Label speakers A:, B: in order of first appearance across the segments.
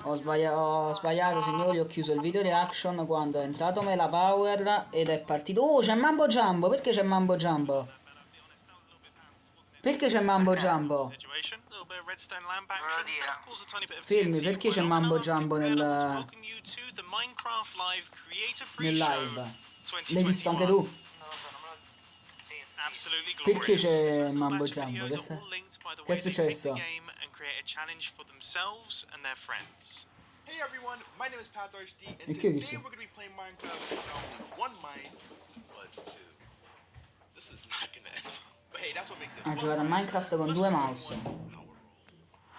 A: Ho sbagliato signori, ho chiuso il video reaction quando è entrato Melapower ed è partito. Oh, c'è Mambo Jumbo, perché c'è Mambo Jumbo? Perché c'è Mambo Jumbo? Fermi, perché c'è Mambo Jumbo nel live? L'hai visto anche tu? Perché c'è Mambo Jumbo? Che è successo?
B: Hey everyone, my name is PathRHD, and
A: E che
B: today
A: dici?
B: we're going to be playing Minecraft with only one mind, but two. This is not going to end. But hey, that's what makes it
A: Ha
B: fun,
A: giocato a
B: right?
A: Minecraft con
B: Let's
A: due
B: create
A: mouse.
B: one power roll.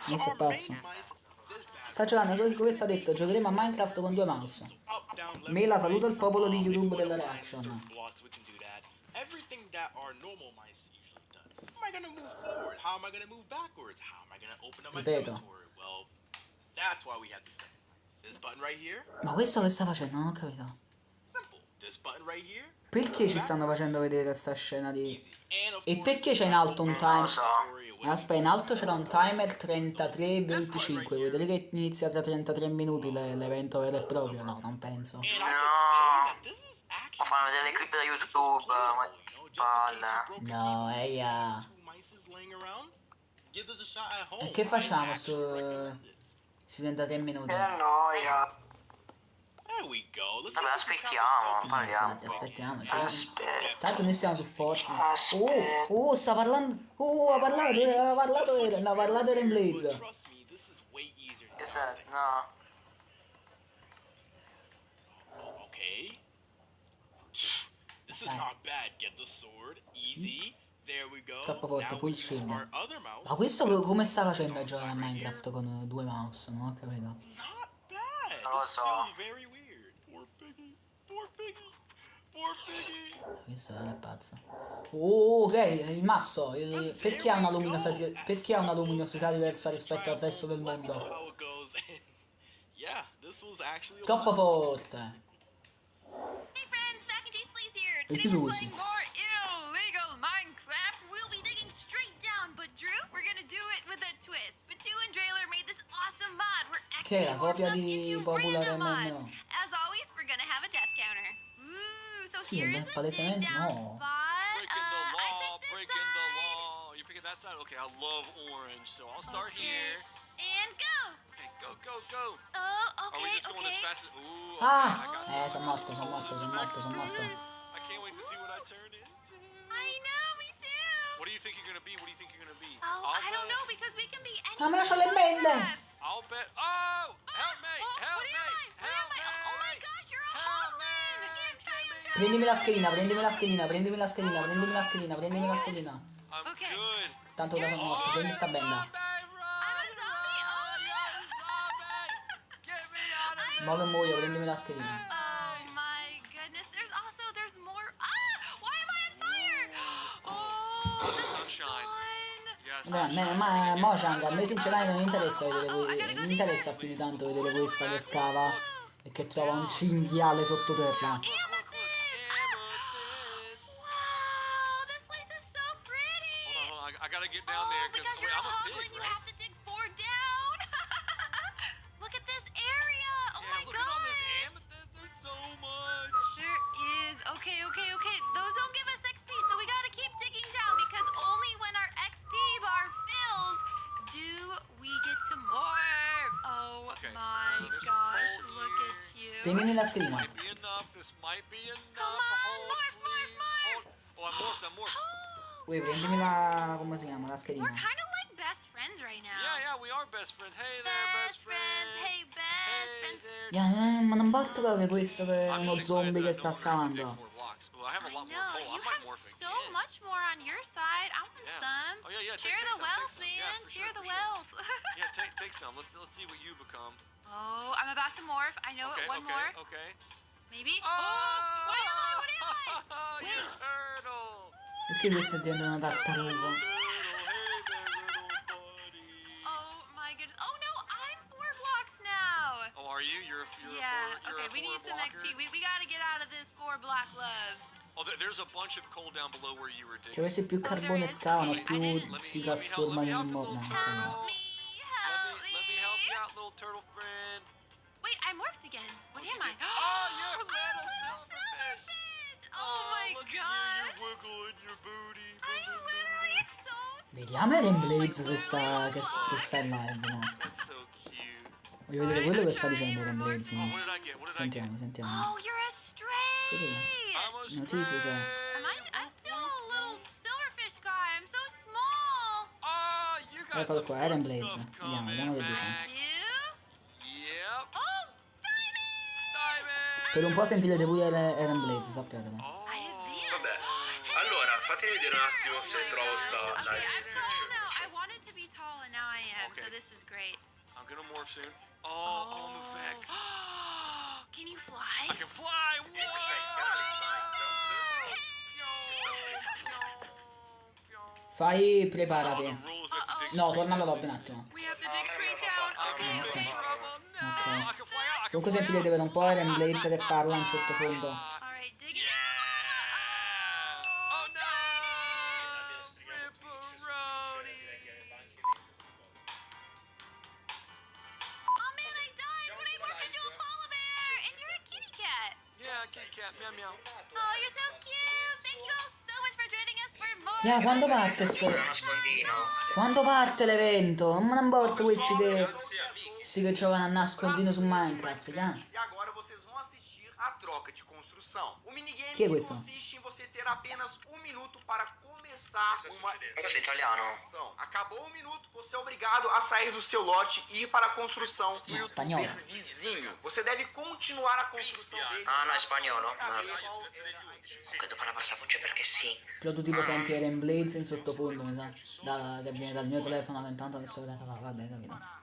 B: So
A: Questo è
B: our main
A: pazzo.
B: mice, this bad
A: Sta
B: boy,
A: giocando,
B: is
A: questo
B: going
A: ha
B: to be
A: detto, giocheremo a Minecraft con due mouse.
B: so up, down, left,
A: Mela,
B: right.
A: saluta il popolo di
B: If you
A: YouTube
B: want to
A: della
B: mine certain
A: reaction.
B: blocks, we can do that. Everything that our normal mice usually does. How am I going to move forward? How am I going to move backwards? How am I going to open up my
A: Ripeto.
B: inventory? Well, that's why we have this thing. This button right here.
A: Ma questo che sta facendo? Non ho capito.
B: Simple. This button right here.
A: Perché ci stanno facendo vedere questa scena di...
B: Easy. And of
A: E
B: course,
A: perché c'è in alto un timer?
B: away.
A: Aspetta, in alto c'era un timer 33-25. Vuoi vedere che inizia tra 33 minuti l'evento vero e proprio? No, non penso.
B: And I could say that this is
C: Ma fanno delle clip da YouTube, ma che palle.
A: No, eia.
B: two mice laying around. Gives us a shot at home.
A: E che facciamo
B: It's actually
A: su...
B: recommended.
A: Si 33 minuti?
C: Che noia.
B: There we go. Let's
C: Vabbè,
B: see if we can
C: aspettiamo,
B: count the
C: parliamo.
A: Infatti, aspettiamo. Cioè...
C: Aspetta.
A: Tanto noi stiamo su Fortnite.
C: Aspetta.
A: Sta parlando... ha parlato Eren Blaze.
B: Trust me, this is way easier than
C: Che sei? No.
B: Okay. This is not bad. Get the sword. Easy. There we go.
A: Troppo forte,
B: Now
A: full
B: we use
A: shield.
B: our other mouse.
A: Ma questo come sta facendo a giocare a Minecraft con due mouse? Non ho capito.
B: Not bad.
C: Non lo
B: This
C: so.
B: feels very weird. Poor piggy. Poor piggy. Poor piggy.
A: Questo è pazzo. Ok, il masso. Perché ha una luminosità, perché ha una luminosità diversa rispetto al resto del mondo?
B: How it goes. Yeah, this was actually a
A: Troppo
B: lot.
A: forte.
D: Hey friends, Mac and Cheese Please here.
A: E
D: Today
A: chi
D: we're
A: usi?
D: playing more illegal Minecraft. We'll be digging straight down, but Drew, we're gonna do it with a twist. Batu and Drailer made this awesome mod. We're
A: Che è la
D: actually
A: copia
D: up
A: di
D: into
A: Popular
D: random
A: MMO.
D: mods. As always, we're gonna have a death counter. Ooh, so
A: Sì,
D: here's
A: beh,
D: a dig
A: palesemente
D: down
A: no.
D: spot.
E: Breaking the
D: I
E: law,
D: picked this
E: breaking the
D: side.
E: law. You're picking that side? Okay, I love orange, so I'll start
D: Okay.
E: here.
D: And go.
E: Okay, go, go, go.
D: Oh,
E: Are we
D: okay,
E: just going
D: okay.
E: as fast as... Ooh, okay,
A: Ah!
E: I got some
A: Sono morto, sono morto, sono morto, sono morto.
E: I can't wait to see what I turn into.
D: I know, me too.
E: What do you think you're gonna be? What do you think you're gonna be?
D: Oh, I don't
E: bet-
D: know because we can be any.
A: Ah, me lascia le bende!
E: I'll bet... Oh! Help me!
D: Oh,
E: Help
D: what
E: me!
D: am I? What
E: Help
D: am I?
E: me!
D: Oh my gosh, you're a
E: Help
D: hoglin!
E: me!
D: I'm trying.
A: Prendimi la schedina, prendimi la schedina, prendimi la schedina, prendimi la schedina, prendimi la schedina.
E: I'm
D: Okay.
E: good.
A: Tanto ora sono morto, prendi sta benda.
E: Zombie, run!
D: I'm a zombie. Oh
E: You're a zombie! Get me out of
A: Mo che muoio, prendimi la schedina.
D: Oh my goodness. There's more. Ah! Why am I on fire? Oh, the
E: Sunshine.
D: sun.
E: Yes,
A: Ma Mojang, a me sinceramente non interessa vedere non mi interessa più di tanto vedere questa che scava e che trova un cinghiale sottoterra.
E: Look, amethyst.
D: Wow, this place is so pretty.
E: Hold on, I gotta get down there
D: because
E: because
D: you're a
E: I'm a
D: hoglin,
E: pig,
D: you
E: right?
D: have to dig 4 down. Look at this area. Oh
E: Yeah,
D: my
E: look at all this
D: gosh.
E: amethyst. There's so much.
D: There is. Okay. Those don't give us XP, so we gotta keep digging down because only when our XP bar fills do we get to morph. Oh
E: Okay,
D: my
E: there's some
D: gosh,
E: coal
D: look
E: here.
D: at you.
A: Prendimi la schedina.
E: Might be enough. This might be enough.
D: Come on,
E: Hold,
D: morph,
E: please.
D: morph.
E: Hold. Oh, I'm morphed.
D: Oh,
A: Ui, prendimi la... come si chiama? La
D: we're
A: schedina.
D: kind of like best friends right now.
E: Yeah, we are best friends. Hey there, best friend.
D: Hey, best
E: Hey
D: friends.
E: there.
A: Ma non batto proprio questo che è
E: I'm
A: uno
E: just excited
A: zombie
E: that I
A: che
E: know
A: sta
E: we're gonna dig
A: scavando.
E: more blocks. Well, I have a
D: I
E: lot more
D: know,
E: coal.
D: you
E: I might
D: have
E: morph
D: so
E: again.
D: much more on your side. I want
E: Yeah.
D: some.
E: Oh, yeah,
D: Share
E: take
D: the
E: some,
D: wealth,
E: take some. Yeah,
D: man.
E: for
D: Share
E: sure,
D: the
E: for sure.
D: wealth.
E: Yeah, take some. Let's see what you become.
D: Oh, I'm about to morph. I know
E: Okay,
D: it. One more.
E: okay.
D: Maybe.
E: Oh!
D: What am I? What am I?
E: You
D: Wait.
E: turtle!
A: Perché questo è dentro una tartaruga?
E: Turtle, hey there, little buddy.
D: Oh my goodness. Oh no, I'm 4 blocks now.
E: Oh, are you? You're
D: Yeah.
E: a four,
D: Okay, we need some
E: blocker?
D: XP. We gotta get out of this 4 block love.
E: Oh, there's a bunch of coal down below where you were
A: Cioè
E: digging.
A: questi più carbone scavano, più si trasformano in
E: Let me
A: mob.
E: help you
A: No,
E: out,
D: Help me.
E: Let me help you out. out, little turtle friend.
D: Wait, I morphed again. What am I?
E: Oh, you're a
D: I'm
E: little
D: a
E: silverfish.
D: silverfish. Oh my
E: Look at you,
D: gosh.
E: you're wiggling your booty.
D: I'm literally so
A: Vediamo Eren Blades se sta,
D: literally
A: se sta in live, no?
E: That's so cute.
A: Voglio vedere quello che sta dicendo Eren Blades,
E: What
A: no?
E: did I get? What did I get?
A: Sentiamo, sentiamo.
D: Oh, you're a stray.
E: I'm a
A: Notifica.
D: I'm still a little silverfish guy. I'm so small.
E: Oh, you got
A: Eccolo
E: some
A: qua,
E: good
A: Eren Blades.
E: stuff
A: Vediamo,
E: coming,
A: vediamo che dice.
E: Mac.
D: Do?
E: Yep.
D: Oh, diamond.
E: Diamond.
A: Per un po' sentirete pure Eren Blades, sappiatelo.
E: Oh.
D: I advanced.
F: Vabbè, allora fatemi vedere un attimo se
D: Oh my
F: trovo sta
D: gosh. Okay,
F: live
D: I'm tall
F: stream.
D: now. I wanted to be tall, and now I am. So
E: Okay.
D: this is great.
E: I'm gonna morph soon. Oh, I'm a Vex.
D: Can you fly?
E: I can fly.
A: Fai, preparati. No, torna alla lobby un attimo.
D: We have to dig straight down. Okay.
A: Ok. Comunque sentirete per un po' Eren Blades che parla in sottofondo.
D: All right, dig it
E: Yeah.
D: down.
E: Oh no! Ripperoni!
D: Oh man, I died when I morphed into a polar bear, and you're a kitty cat.
E: Yeah, kitty cat, meow meow.
D: Oh, you're so cute. Thank you all so much for joining us for more.
A: Yeah, quando parte sto...
C: Nascondino.
A: Quando parte l'evento? Non me ne importa questi che giocano a nascondino su Minecraft, yeah.
G: E agora vocês vão assistir a troca de construção. O minigame
A: Chi è questo?
G: consiste em você ter apenas um minuto para começar uma
C: Questo è italiano.
G: construção. Acabou um minuto, você é obrigado a sair do seu lote e ir para a construção do
A: espanhol.
G: youtuber vizinho. Você deve continuar a construção dele.
C: Ah, no, è spagnolo.
G: sem saber
C: Ma-
G: qual era a direção.
C: Comunque dopo la passavoce perché sì.
A: Però tu tipo senti Eren Blades in sottofondo, mi sa. Che viene dal mio telefono che intanto adesso vedete, vabbè, capito.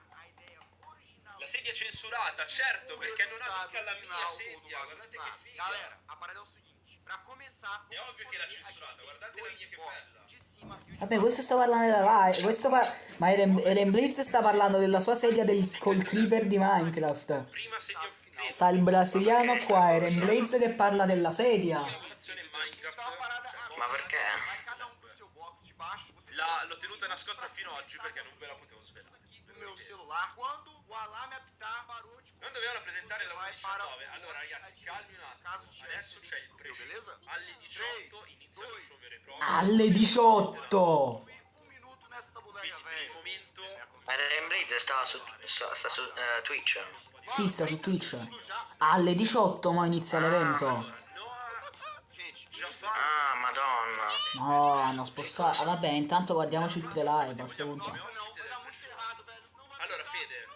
F: La sedia censurata, certo, perché non ha mica la mia
G: Final todo
F: sedia, guardate che
G: bagunçado.
F: figa.
G: Galera, a parada é o seguinte. Para começar,
F: È ovvio che l'ha censurata, guardate la mia che
G: box
F: bella.
G: de cima e o de
A: Vabbè, questo sta parlando della live. Ma Eren Blades sta parlando della sua sedia col creeper di Minecraft.
F: Prima sedia ufficiale,
A: Sta il brasiliano qua, Eren Blades che parla della sedia.
F: simulazione Minecraft.
G: Então a parada agora.
C: Ma perché?
G: Vai cada um pro seu box de baixo. Você
F: L'ho tenuta nascosta fino ad oggi perché non ve la potevo svelare.
G: aqui no meu celular. Quando o alarme apitar, parou de
F: Non dovevano presentare la
G: vai
F: 1.19.
G: para
F: Allora ragazzi, calmi un attimo. Adesso c'è il pre-show.
G: beleza?
F: Alle 18 inizia lo show vero e proprio.
A: Alle 18!
G: Um minuto nessa bodega,
F: Quindi per il
G: velho.
F: momento
C: Ma Eren Blades sta su Twitch.
A: Sì, sta su Twitch. Alle 18 ma inizia l'evento.
F: no,
G: Gente,
F: già fa.
C: Ah, madonna.
A: No, hanno spostato. Ah, vabbè, intanto guardiamoci il pre-live a questo punto.
G: não, vai dar muito errado, velho. Não vai
F: Allora Fede,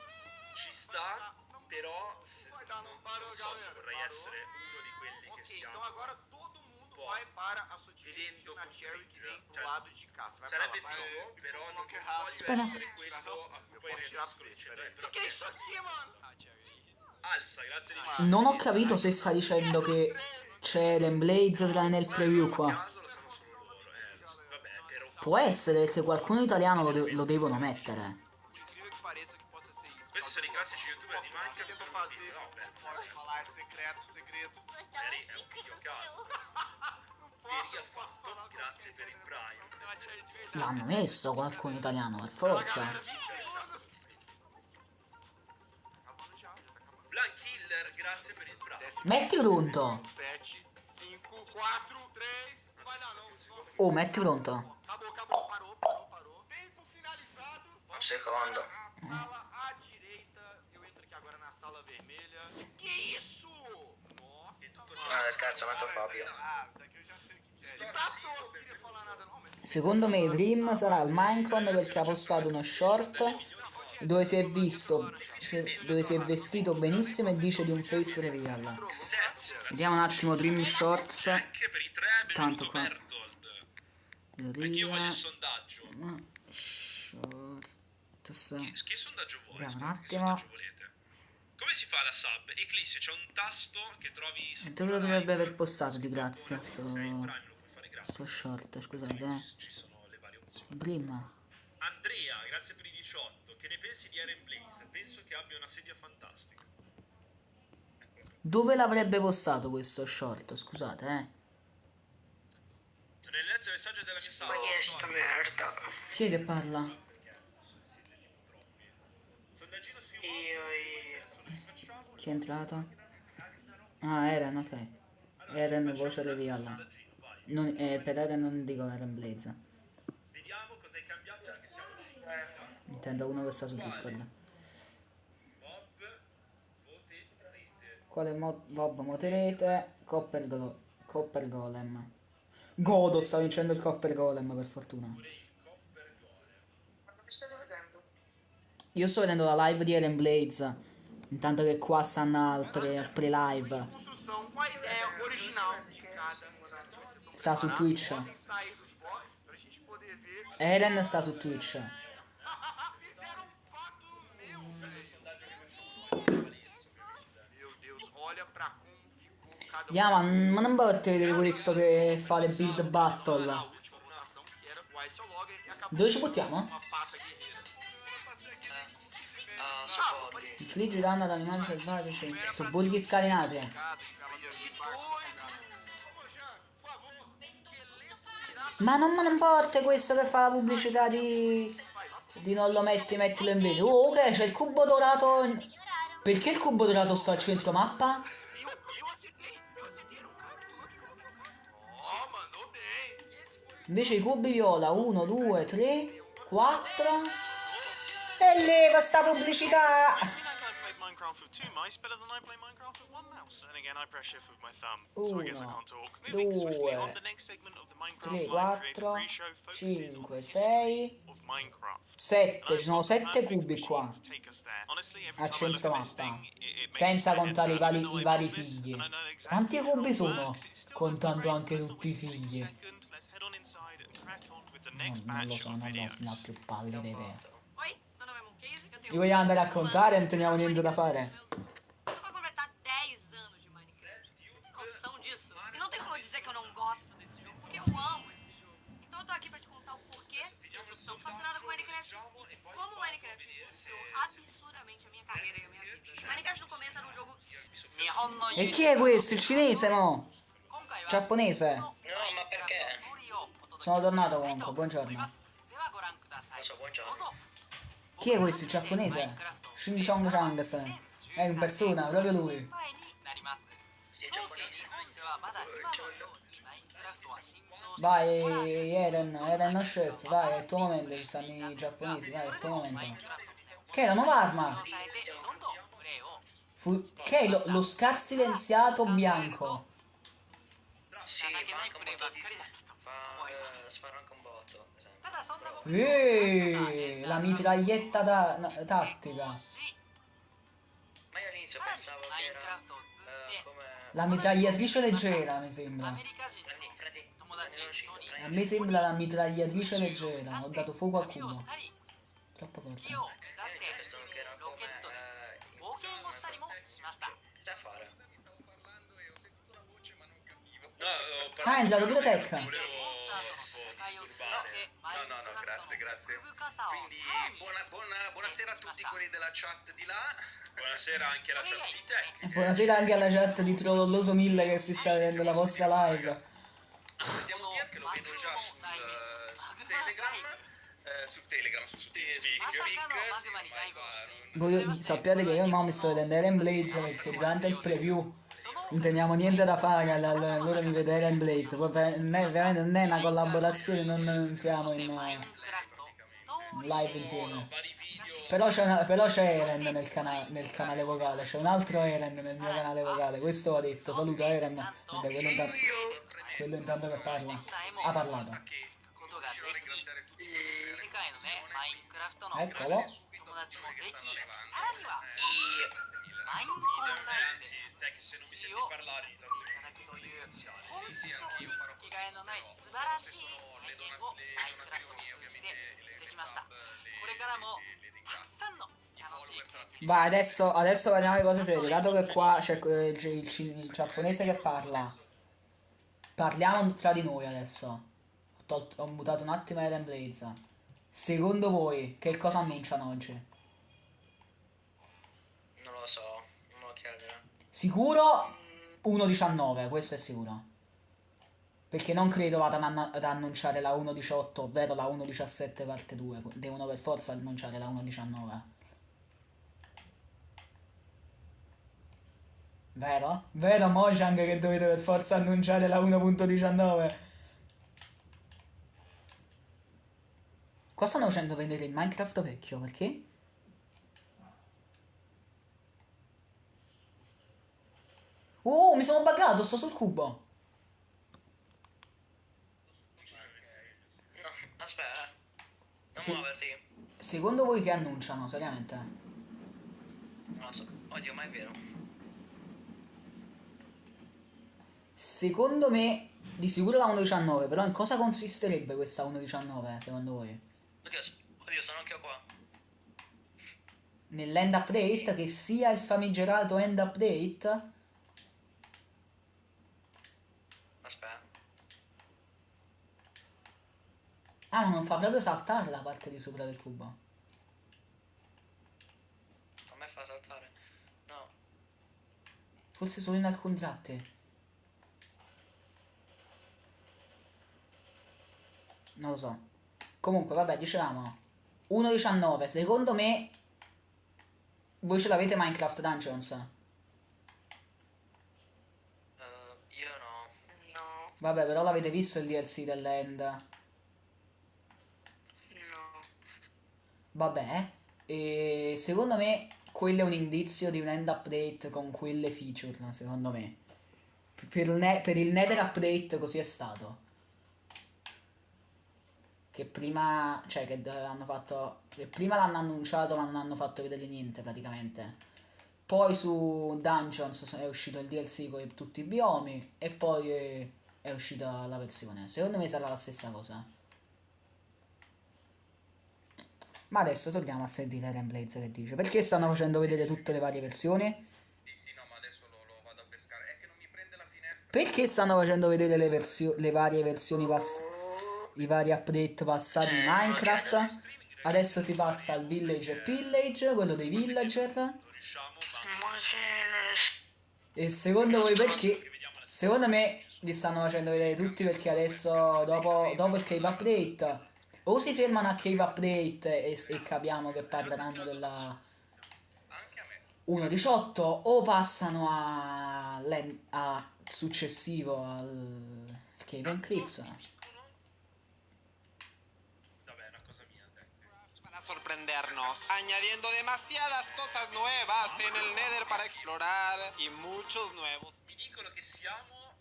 F: ci sta, però non so se vorrei essere uno di quelli che
G: Ok,
F: stiamo.
G: então agora todo mundo vai para a sua direita na Cherry que vem pro lado de cá. Você vai pra lá.
F: Sarebbe
G: Vai lá.
F: figo, però non voglio
A: Aspetta.
F: essere quello a cui poi
G: Posso tirar pra
F: sto
G: você.
F: dicendo.
G: Peraí.
F: Però
G: Que é isso aqui, mano?
F: alza, grazie di
A: Non ho capito se sta dicendo che c'è Eren Blades nel preview qua.
F: caso lo sanno solo loro. Vabbè, però
A: Può essere che qualcuno italiano lo devono mettere.
E: Incrível que pareça que possa ser isso.
F: questi sono i classici youtuber di
G: Você
F: Minecraft.
G: tenta fazer.
F: No, beh,
G: Pode falar secreto, segredo.
F: magari è un video a caso. Vedi al fatto, grazie per il Prime.
E: Não, a Cherry de verdade.
A: L'hanno messo qualcuno italiano, per forza.
G: 20 segundos. Acabando já, já tá acabando.
F: Blank Killer, grazie per il Prime.
A: Metti pronto.
G: 7, 5, 4, 3. Vai dar não. Nossa,
A: Oh, metti pronto.
G: acabou, acabou. Parou. Tempo finalizado.
C: Un secondo.
G: A sala à direita. Eu entro aqui agora na sala vermelha. Que isso? Nossa, mano.
C: Scherzo, metto Fabio.
G: Ah, daqui eu já sei o que é. Que tá todo, não queria falar nada não, mas...
A: Secondo me Dream sarà il Minecon perché ha postato uno short dove si è visto, dove si è vestito benissimo e dice di un face reveal. Vediamo un attimo Dream Shorts.
F: Anche per i 3 è
A: Tanto
F: venuto
A: qua.
F: Bertold. Anch'io voglio il sondaggio.
A: Shorts.
F: Che sondaggio vuoi?
A: Vediamo un
F: Scusa, che
A: attimo.
F: sondaggio volete? Come si fa la sub? Eclipse, c'è un tasto che trovi
A: E dove lo dovrebbe aver postato di grazia
F: se sei in Prime lo puoi fare gratis.
A: sto short, scusate,
F: Ci sono le varie opzioni.
A: Dream.
F: Andrea, grazie per i 18. Che ne pensi di Eren Blaze? Penso che abbia una sedia fantastica.
A: Dove l'avrebbe postato questo short? Scusate,
F: Nel letto il messaggio della mia sala.
C: Ma che è sta merda?
A: Chi è che parla?
F: Sondaggino su
A: Chi è entrato? Ah, Eren, ok. Eren voce reveal. Non, per Eren non dico Eren Blaze.
F: Vediamo cosa è cambiato perché siamo 5.
A: Intendo uno che sta su Discord.
F: Bob, voti rete.
A: Quale Bob Moterete? Copper Golem. Godo sta vincendo il Copper Golem per fortuna. Io sto vedendo la live di Eren Blaze. Intanto che qua stanno al pre-live.
G: Construção com a ideia original de cada.
A: Sta su Twitch.
G: Podem sair dos box pra gente poder ver.
A: Eren sta su Twitch.
G: Fizeram um pacto meu. Meu Deus, olha pra como ficou cada
A: Yeah, ma non volte vedere questo che fa le build battle.
G: na última votação, que era o Ice Logger, e acabou
A: Dove ci buttiamo?
G: uma pata guerreira.
A: Infliggi danno ad animali selvatici. Sobborghi scalinate. Ma non me ne importa questo che fa la pubblicità di non lo mettilo in video. Oh, ok, c'è il cubo dorato. Perché il cubo dorato sta al centro mappa?
G: Eu acertei, era um cacto. Oh, mandou bem.
A: Invece i cubi viola 1, 2, 3, 4. E leva sta pubblicità!
B: I played Minecraft with 2 mice better than I play Minecraft with 1 mouse. And again, I press shift with my thumb, so I guess I
A: Uno,
B: can't talk. Moving swiftly
A: due,
B: on the next segment of the Minecraft
A: 3,
B: Live Creative
A: 4,
B: Pre-Show focuses on
A: 5,
B: the
A: 6,
B: of Minecraft.
A: 7. Ci sono 7 cubi qua. A centro mappa. Senza contare i vari figli. Quanti cubi sono? Contando anche tutti i figli. Non lo so, non ho più pallida idea.
D: Oi, meu nome é Monkeys, eu tenho
A: Li vogliamo andare a contare e non teniamo niente da fare?
D: Vai completar 10 anos de Minecraft. Você tem noção disso? E não tem como eu dizer que eu não gosto desse jogo, porque eu amo esse jogo. Então eu tô aqui pra te contar o porquê eu sou tão fascinada com Minecraft e como Minecraft influenciou absurdamente a minha carreira e a minha vida. Minecraft no começo era um jogo...
A: E chi è questo? Il cinese, no? Giapponese?
C: No, ma perché?
A: Sono tornato comunque, buongiorno.
C: Lo so, buongiorno.
A: Chi è questo? Il giapponese? Shin Chong Chang-sen. È in persona, proprio lui.
C: Sì, è giapponese.
A: Vai, Erenchef, vai, è il tuo momento, ci stanno i giapponesi, vai, è il tuo momento. Che è la nuova arma? Che è lo scar silenziato bianco?
C: Sì, fa anche un botto di... spara anche un botto, esatto.
A: La mitraglietta tattica.
C: Ma io all'inizio pensavo che era... come...
A: La mitragliatrice leggera, mi sembra.
C: Prendi uno shit, prendi
A: A me sembra la mitragliatrice leggera. Ho dato fuoco al cubo. Troppo forte.
C: all'inizio pensavo che era come... Stai a fare?
F: No,
A: Ah, è entrato pure Tech.
F: No, grazie. Quindi buonasera a tutti quelli della chat di là. Buonasera anche alla chat di te.
A: E buonasera anche alla chat di Trollolloso 1000 che si sta vedendo la vostra live.
F: Devo dire che lo vedo già su Telegram, su TeamSpeak.
A: Sappiate che io e mo mi sto vedendo Eren Blaze perché durante il preview non teniamo niente da fare, allora mi vedo Eren Blaze. Poi veramente non è una collaborazione, non siamo in live insieme. Però c'è Eren nel canale vocale, c'è un altro Eren nel mio canale vocale, questo ho detto, saluto Eren. Vabbè, quello intanto che parla. Ha parlato. Eccolo. Vai, adesso parliamo di cose serie. Dato che qua c'è il giapponese che parla, parliamo tra di noi adesso. Ho mutato un attimo Eren Blaze. Secondo voi, che cosa annunciano oggi?
C: Non lo so, non lo chiedere.
A: Sicuro 1.19, questo è sicuro. Perché non credo vadano ad annunciare la 1.18, ovvero la 1.17 parte 2. Devono per forza annunciare la 1.19. Vero? Vero Mojang che dovete per forza annunciare la 1.19? Qua stanno facendo vedere il Minecraft vecchio, perché? Oh, mi sono buggato, sto sul cubo.
C: No, aspetta, non
A: Sì.
C: muoverti.
A: Secondo voi che annunciano, seriamente?
C: Non lo so. Oddio, ma è vero.
A: Secondo me, di sicuro la 1.19, però in cosa consisterebbe questa 1.19, secondo voi?
C: Oddio, oddio, sono anche io qua.
A: Nell'end update, che sia il famigerato end update?
C: Aspetta.
A: Ah, ma non fa proprio saltare la parte di sopra del cubo.
C: A me fa saltare. No.
A: Forse solo in alcuni tratti. Non lo so. Comunque, vabbè, dicevamo 1.19. Secondo me, voi ce l'avete Minecraft Dungeons?
C: Io no. No.
A: Vabbè, però l'avete visto il DLC dell'end?
C: No.
A: Vabbè, e secondo me quello è un indizio di un end update con quelle feature, secondo me. Per il Nether update così è stato. Che prima, cioè che hanno fatto, che prima l'hanno annunciato ma non hanno fatto vedere niente praticamente. Poi su Dungeons è uscito il DLC con tutti i biomi e poi è uscita la versione. Secondo me sarà la stessa cosa. Ma adesso torniamo a sentire Eren Blaze che dice. Perché stanno facendo vedere tutte le varie versioni?
F: Sì, sì, no, ma adesso lo vado a pescare. È che non mi prende la finestra.
A: Perché stanno facendo vedere le varie versioni i vari update passati di Minecraft? Adesso si passa al Village e Pillage, quello dei villager.
B: Non riusciamo, ma
A: E secondo voi perché? Secondo me li stanno facendo vedere tutti perché adesso, dopo il Cave Update, o si fermano a Cave Update e capiamo che parleranno della
F: Anche a me.
A: 1.18 o passano a successivo al Cave and Cliffs.
F: Vabbè, è una cosa mia, dai.
G: Para sorprendernos, añadiendo demasiadas cosas nuevas en el Nether para explorar y muchos nuevos.
F: Mi dicono che siamo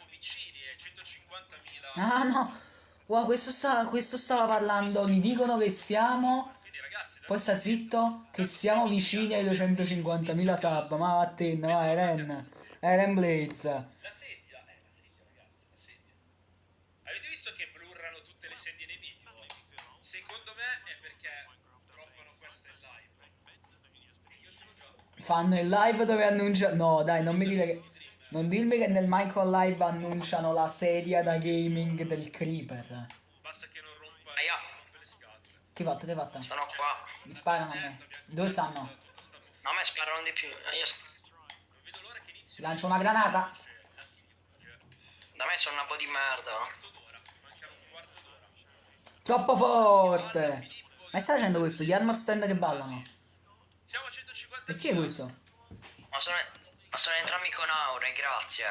F: vicini ai 150.000.
A: Ah no! Wow, questo stava parlando. Mi dicono che siamo.
F: Quindi ragazzi,
A: Poi sta zitto. Che siamo vicini ai 250.000 sub. Ma vattene, va Eren. Eren Blaze.
F: la sedia, ragazzi, la sedia. Avete visto che blurrano tutte le sedie nei video? Secondo me è perché droppano questa in live. E io sono già.
A: Fanno il live dove annunciano. No, dai, non mi dire che. Non dirmi che nel Minecraft Live annunciano la sedia da gaming del Creeper.
F: Basta che non rompa
C: Aia.
F: le scatole.
A: Che hai fatto? Che hai fatto?
C: Sono qua.
A: Mi sparano a me. Dove stanno?
C: No, a me sparano di più.
F: Non vedo l'ora che inizi.
A: Lancio una granata.
C: Da me sono una po' di merda.
F: Mancano un quarto d'ora.
A: Troppo forte. Ma stai facendo questo? Gli armor stand che ballano.
F: Siamo a 150.
A: E chi è questo?
C: Ma sono entrambi con aure, grazie.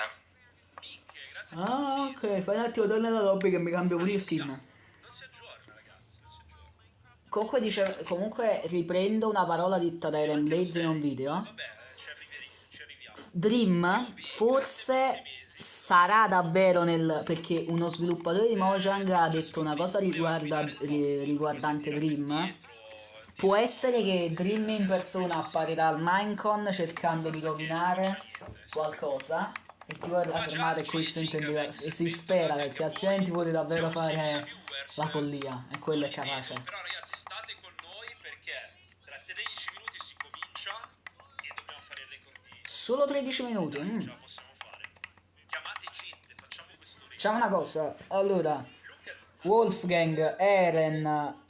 F: Minchia, grazie.
A: Ah, ok. Fai un attimo, torna alla lobby che mi cambio pure io skin.
F: Non si aggiorna, ragazzi, non si aggiorna.
A: Comunque dice, comunque riprendo una parola detta da Eren Blaze in un video.
F: Vabbè, ci arriviamo.
A: Dream forse sarà davvero perché uno sviluppatore di Mojang ha detto una cosa riguardante Dream. Può essere che Dream in persona apparirà al Minecon cercando di rovinare qualcosa e ti vorrà fermare e questo intendeva, e si spera perché altrimenti vuole davvero fare la follia e quello è capace.
F: Però ragazzi, state con noi perché tra 13 minuti si comincia e dobbiamo fare il record di...
A: Solo 13 minuti?
F: Ce la possiamo fare. Chiamate gente, facciamo questo record.
A: Facciamo una cosa, allora Wolfgang, Eren,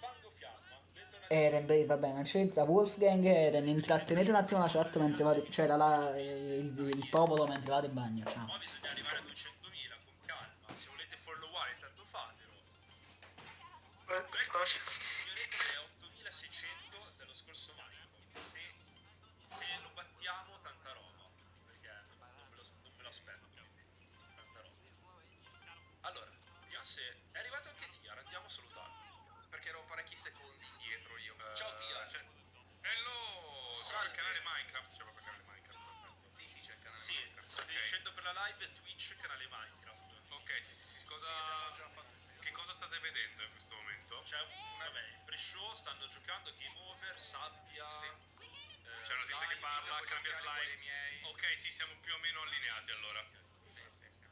A: vabbè, non c'entra. Wolfgang e Eren, intrattenete un attimo la chat mentre vado. C'era il popolo mentre vado in bagno. Ciao.
F: Ma bisogna arrivare a 200.000 con calma. Se volete followare, intanto fatelo. Il record è 8.600 dello scorso Minecraft. Se lo battiamo, tanta roba. Perché
H: canale Minecraft, c'è proprio il canale Minecraft, perfetto.
F: Sì, c'è il canale
H: Sì,
F: Minecraft.
H: state dicendo per la live Twitch, canale Minecraft. Ok, sì, che cosa state vedendo in questo momento? C'è il pre-show, stanno giocando, game over, sabbia... C'è una tizia che parla, cambia slide. Ok, sì, siamo più o meno allineati allora.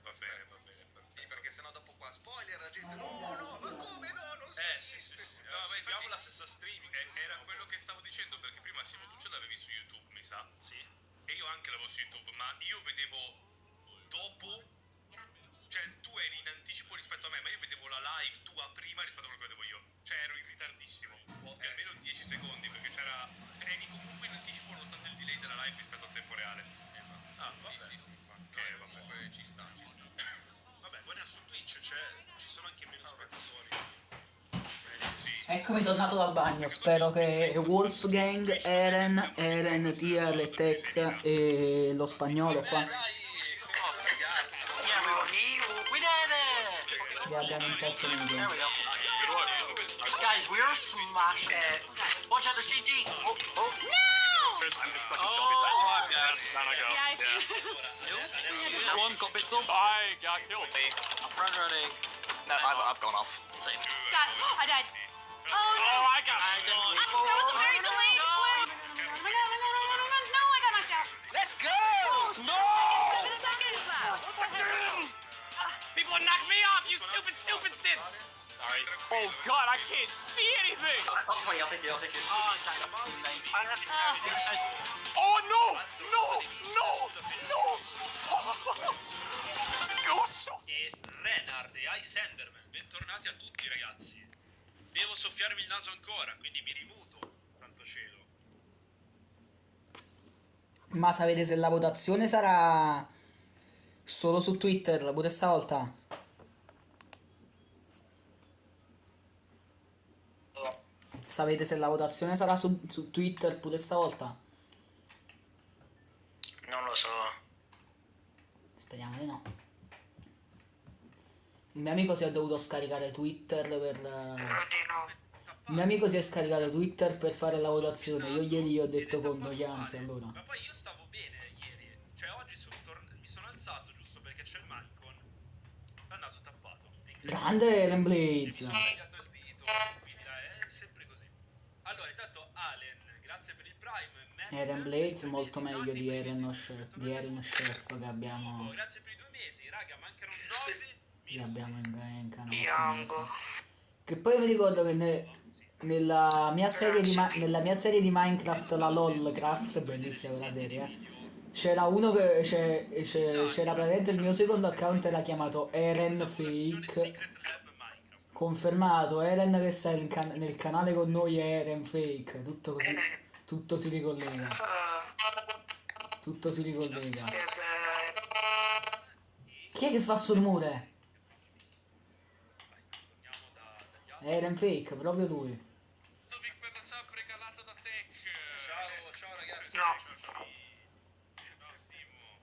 H: Va bene.
F: Sì, perché sennò dopo qua spoiler, la gente no, ma come no, non so.
H: Sì. No, ma infatti la stessa streaming. Era quello che stavo dicendo, perché prima Simo tu ce l'avevi su YouTube, mi sa. Sì. E io anche l'avevo su YouTube, ma io vedevo dopo, cioè tu eri in anticipo rispetto a me, ma io vedevo la live tua prima rispetto a quello che vedevo io. Cioè ero in ritardissimo, di almeno 10 secondi, perché eri comunque in anticipo nonostante il delay della live rispetto al tempo reale. Ah, vabbè. Sì. Ok, vabbè.
F: Ci sta.
H: Vabbè, poi su Twitch ci sono anche meno spettatori. Sì.
A: Eccomi tornato dal bagno, spero che Wolfgang, Eren, TR, Tech e lo spagnolo qua
G: We did it!
A: vi abbiano intrattenuto.
G: There we go. Guys, we are smashing it. Watch out, there's GG. Oh.
E: I'm just stuck in shop, is that?
G: Oh,
E: Then I go.
G: Nope.
E: One got bits off. I got killed.
G: Running.
E: No, I've gone off.
G: Same.
D: Scott, I died. Oh, no.
E: Oh, I got
G: I didn't leave.
D: That was a very delayed
G: No.
D: No, I got knocked out.
E: Let's go! No!
D: 7 seconds.
E: People knocked me off, you stupid stits! Sorry. Oh god, I can't see anything!
G: Oh, okay.
E: Oh no!
H: E Renard e Ice Enderman, bentornati a tutti ragazzi. Devo soffiarmi il naso ancora, quindi mi rimuto, santo cielo.
A: Ma sapete se la votazione sarà solo su Twitter pure stavolta? Sapete se la votazione sarà su Twitter pure stavolta?
C: Non lo so.
A: Speriamo di no. Il mio amico si è dovuto scaricare Twitter per... Il mio amico si è scaricato Twitter per fare la votazione. Io ieri gli ho detto condoglianze allora.
H: Ma poi io stavo bene ieri, cioè oggi mi sono alzato giusto perché c'è il Malcon, dal naso tappato.
A: Grande Eren Blaze.
H: Mi sono tagliato il dito, quindi è sempre così. Allora, intanto Allen, grazie per il Prime. Matt,
A: Eren Blaze molto meglio di Erenchef che abbiamo...
H: grazie per i 2 mesi, raga, mancano 9
A: Che abbiamo in canale.
C: Yambo.
A: Che poi mi ricordo che nella mia serie di Minecraft, la LOLcraft, bellissima quella serie, c'era uno che c'era praticamente il mio secondo account era chiamato Eren Fake. Confermato, Eren che sta nel canale con noi è Eren Fake. Tutto così. Tutto si ricollega. Tutto si ricollega.
C: Che bello.
A: Chi è che fa sul rumore? Eren Fake, proprio lui.
H: Topic per la sub regalata da Tech. Ciao ragazzi.
C: No.
H: Simo.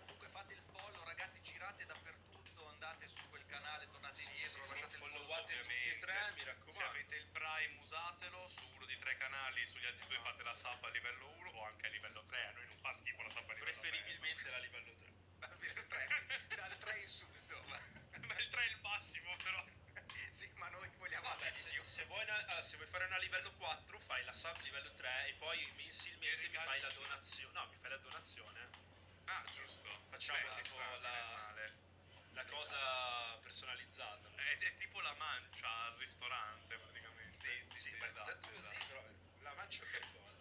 F: Comunque fate il follow, ragazzi, girate dappertutto, andate su quel canale, tornate indietro, lasciate il follow
H: Followate tutti e 3, mi raccomando. Se avete il Prime usatelo, su uno dei 3 canali, sugli altri 2 fate la sub a livello 1 o anche a livello 3, a noi non fa schifo la sub a livello 3. Preferibilmente la livello 3.
F: dal 3 in su, insomma.
H: Ma il 3 è il massimo però.
F: Sì, ma noi vogliamo
H: Vabbè, se vuoi fare una livello 4 fai la sub livello 3 e poi mensilmente mi fai la donazione. No, mi fai la donazione. Ah, giusto. Facciamo tipo la cosa personalizzata. È tipo la mancia al ristorante praticamente. Sì, esatto.
F: Sì, però la mancio per cosa?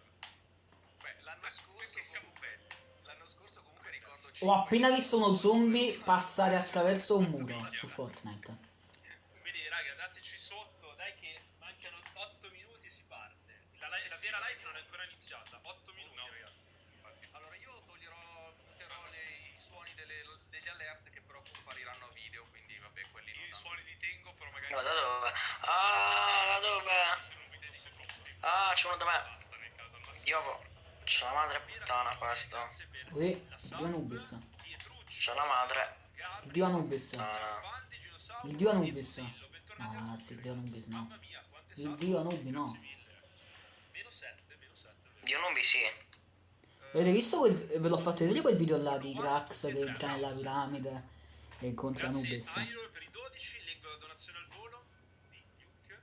F: Beh, l'anno scorso... Perché siamo belli. L'anno scorso comunque ricordo...
A: Ho appena visto uno zombie passare attraverso un muro su Fortnite.
H: Quindi raga, andateci sotto, dai che mancano 8 minuti e si parte. La vera live non è ancora iniziata, 8 minuti ragazzi.
F: Allora io metterò i suoni degli alert che però compariranno a video, quindi vabbè, quelli non...
H: I suoni li tengo, però magari...
C: No, da dove? Da dove? C'è uno da me.
H: Basta nel caso, al massimo.
C: Io... C'è la madre puttana questo.
A: Qui, Dio Anubis.
C: C'è la madre.
A: Il Dio Anubis.
C: No.
A: Il Dio Anubis. No ragazzi, il Dio Anubis no. Il Dio Anubis no.
H: Meno 7.
F: 7, meno 7.
C: Dio non vi sì.
A: Avete visto ve l'ho fatto vedere quel video là di Grax che entra nella piramide e incontra
F: Grazie
A: Anubis?
F: Tyler per i 12, leggo la donazione al volo di Duke.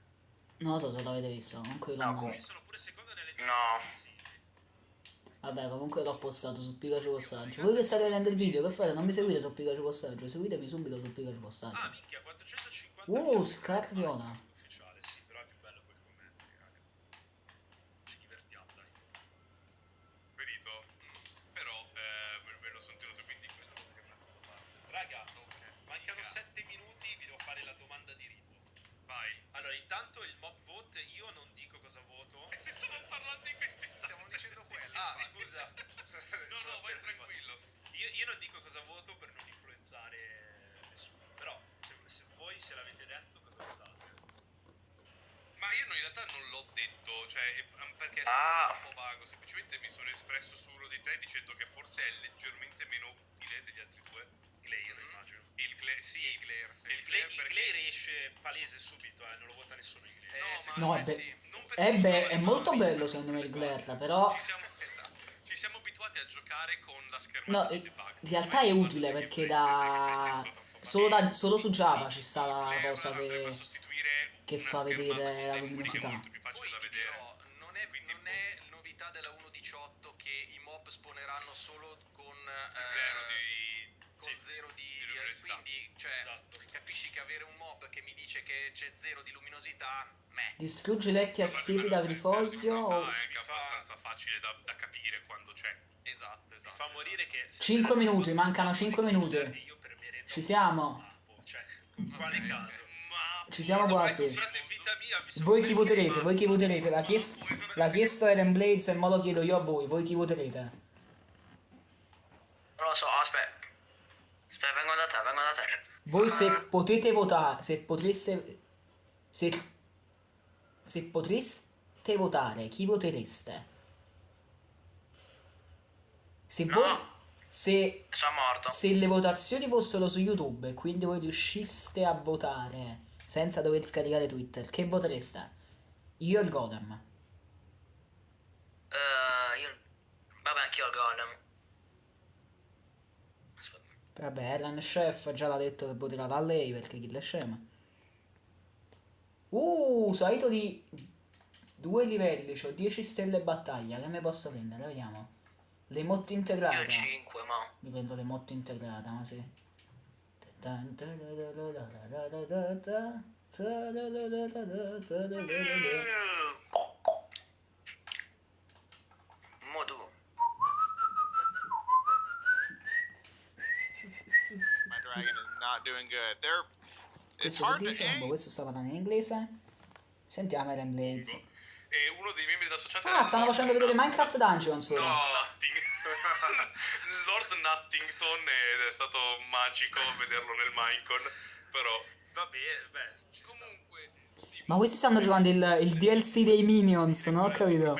A: Non lo so se l'avete visto, comunque l'ho...
F: Qui sono pure secondo nelle
C: No.
A: Vabbè, comunque l'ho postato su Pikachu Postaggio. Voi che state vedendo il video, che fate? Non mi seguite su Pikachu Postaggio, seguitemi subito su Pikachu Postaggio.
F: minchia, 450.
A: Scarpiola.
F: Ufficiale, sì, però è più bello quel commento, raga. Ci divertiamo, dai.
H: Benito. Però me lo sono tenuto quindi quello che mi ha fatto parte.
F: Raga, mancano 7 minuti, vi devo fare la domanda di rito.
H: Vai.
F: Allora, intanto il mob vote, io non dico cosa voto.
H: Si stava parlando in questi istanti.
F: Stiamo dicendo quello. Ah, scusa.
H: No, vai tranquillo.
F: Io non dico cosa voto per non influenzare nessuno. Però, se voi se l'avete detto, cosa votate?
H: Ma io in realtà non l'ho detto, cioè, perché
C: Ah.
H: sono un po' vago, semplicemente mi sono espresso su uno dei tre dicendo che forse è leggermente meno utile degli altri due.
F: Claire, immagino.
H: Il Claire, sì, il Claire. Sì,
F: Il Claire esce palese subito, non lo vota nessuno il Claire.
A: No, è,
H: sì, non perché
A: è molto bello secondo me il Glare, però...
H: ci siamo abituati a giocare con la schermata
A: No,
H: di
A: in
H: debug.
A: realtà è utile perché solo su Java ci sta la cosa che fa vedere la luminosità.
H: Poi ti dirò,
G: Non è novità della 1.18 che i mob spawneranno solo con zero di
H: luminosità.
G: quindi capisci che avere un mob che mi dice che c'è 0 di luminosità,
A: Distruggi letti a siepi d'agrifoglio o...
H: È anche abbastanza facile da capire quando c'è.
G: esatto.
F: Fa morire che...
A: 5 minuti, mancano 5 minuti.
F: Io per merenda
A: Ci siamo.
F: cioè, con quale caso?
A: Ci siamo quasi.
F: Vita mia, mi sono
A: Voi chi voterete? Voi chi voterete? L'ha chiesto Eren Blades e mo lo chiedo io a voi. Voi chi voterete?
C: Non lo so, aspetta. Aspetta, vengo da te.
A: Voi se potete votare, se potreste... Se potreste votare, chi votereste? Se voi... Se...
C: Sono morto.
A: Se le votazioni fossero su YouTube e quindi voi riusciste a votare senza dover scaricare Twitter, che votereste? Io il Golem.
C: Vabbè, anch'io il golem. Aspetta.
A: Vabbè, Erenchef già l'ha detto che voterà da lei perché chi le scema. Salito di 2 livelli, c'ho 10 stelle battaglia, che ne posso prendere? Vediamo. Le motte
C: Io
A: integrate.
C: 5, ma.
A: Mi prendo le motte integrate, ma sì.
C: Mo tu.
E: My dragon is not doing good. It's
A: Questo
E: hard
A: che
E: to
A: dice? Boh,
E: aim.
A: questo sta parlando in inglese. Sentiamo Eren Blades.
H: E uno dei membri dell'associazione...
A: Ah, stanno facendo vedere Minecraft Dungeons ora.
H: Lord Nuttington, ed è stato magico vederlo nel Minecon, però...
F: Vabbè,
H: Comunque...
A: Ma questi stanno giocando il DLC dei Minions, non ho capito.
H: No.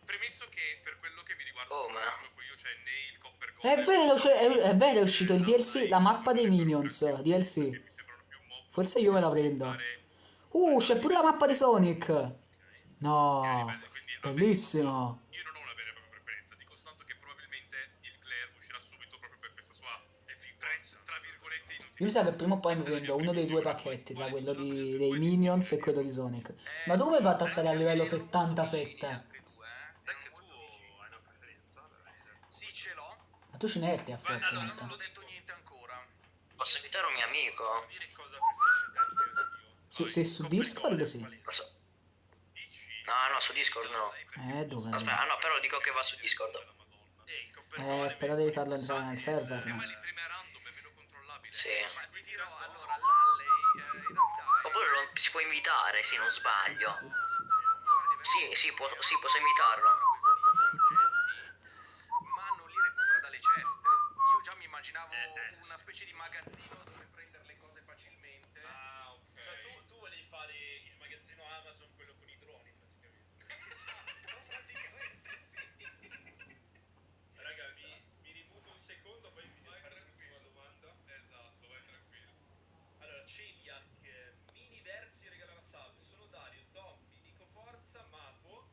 H: Premesso che per quello che mi riguarda
C: Oh, ma.
H: gioco io, cioè né il Copper Gold...
A: È vero, è vero, è uscito il DLC, la mappa dei Minions, DLC.
H: mi sembrano più mob.
A: Forse io me la prendo. C'è pure la mappa di Sonic. No, bellissimo.
H: Io non ho una vera e propria preferenza, dico soltanto che probabilmente il Claire uscirà subito proprio per questa sua tra virgolette
A: Io mi
H: inutilità.
A: sa che prima o poi mi prendo uno dei due pacchetti, tra quello dei Minions e quello di Sonic. Ma tu come hai fatto a stare a livello 77?
F: Sai che tu hai una preferenza, veramente?
G: Sì, ce l'ho.
A: Ma tu ce ne a forza.
G: Allora, non
A: Marta.
G: ho detto niente ancora.
C: Posso invitare un mio amico?
F: Dire cosa preferisci io.
A: Se su Discord sì.
C: Lo so. No, su Discord no.
A: Dove?
C: Aspetta, no, però dico che va su Discord.
F: Il Copper
A: Però devi farlo entrare nel server.
H: Ma li prima random è meno controllabile.
C: Sì.
G: Ma ti dirò, allora, là lei in realtà
C: Oppure si può invitare, se non sbaglio. Sì, posso invitarlo.
G: ma non li recupera dalle ceste. Io già mi immaginavo una specie di magazzino dove prendere le cose facilmente.
H: Ah, ok.
F: Cioè tu volevi fare il magazzino Amazon, quello con i droni, praticamente.
C: Praticamente sì.
F: Raga, vi rimuto un secondo, poi vi devo fare l'ultima domanda.
H: Esatto, vai tranquillo.
F: Allora, Celiac, mini versi regala la salve. Sono Dario, Tommy, Dico Forza, Mapo,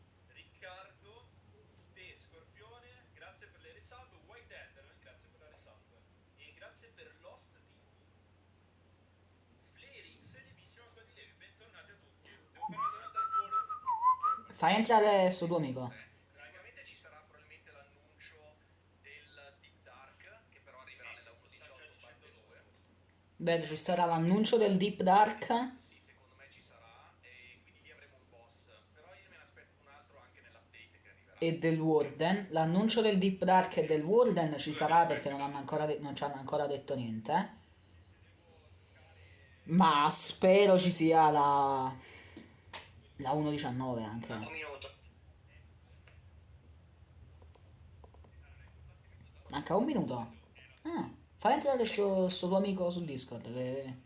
A: Fai entrare sto tuo amico.
F: Praticamente ci sarà probabilmente l'annuncio del Deep Dark, che però arriverà nella 1.18/2.
A: Beh, ci sarà l'annuncio del Deep Dark
F: Sì, secondo me ci sarà, e quindi lì avremo un boss. Però io me ne aspetto un altro anche nell'update che arriverà.
A: e del Warden. L'annuncio del Deep Dark e del Warden ci sarà perché non hanno ancora non ci hanno ancora detto niente. Ma spero ci sia la 1.19 anche.
C: Un minuto.
A: Manca un minuto. Ah, fai entrare sto tuo amico su Discord che...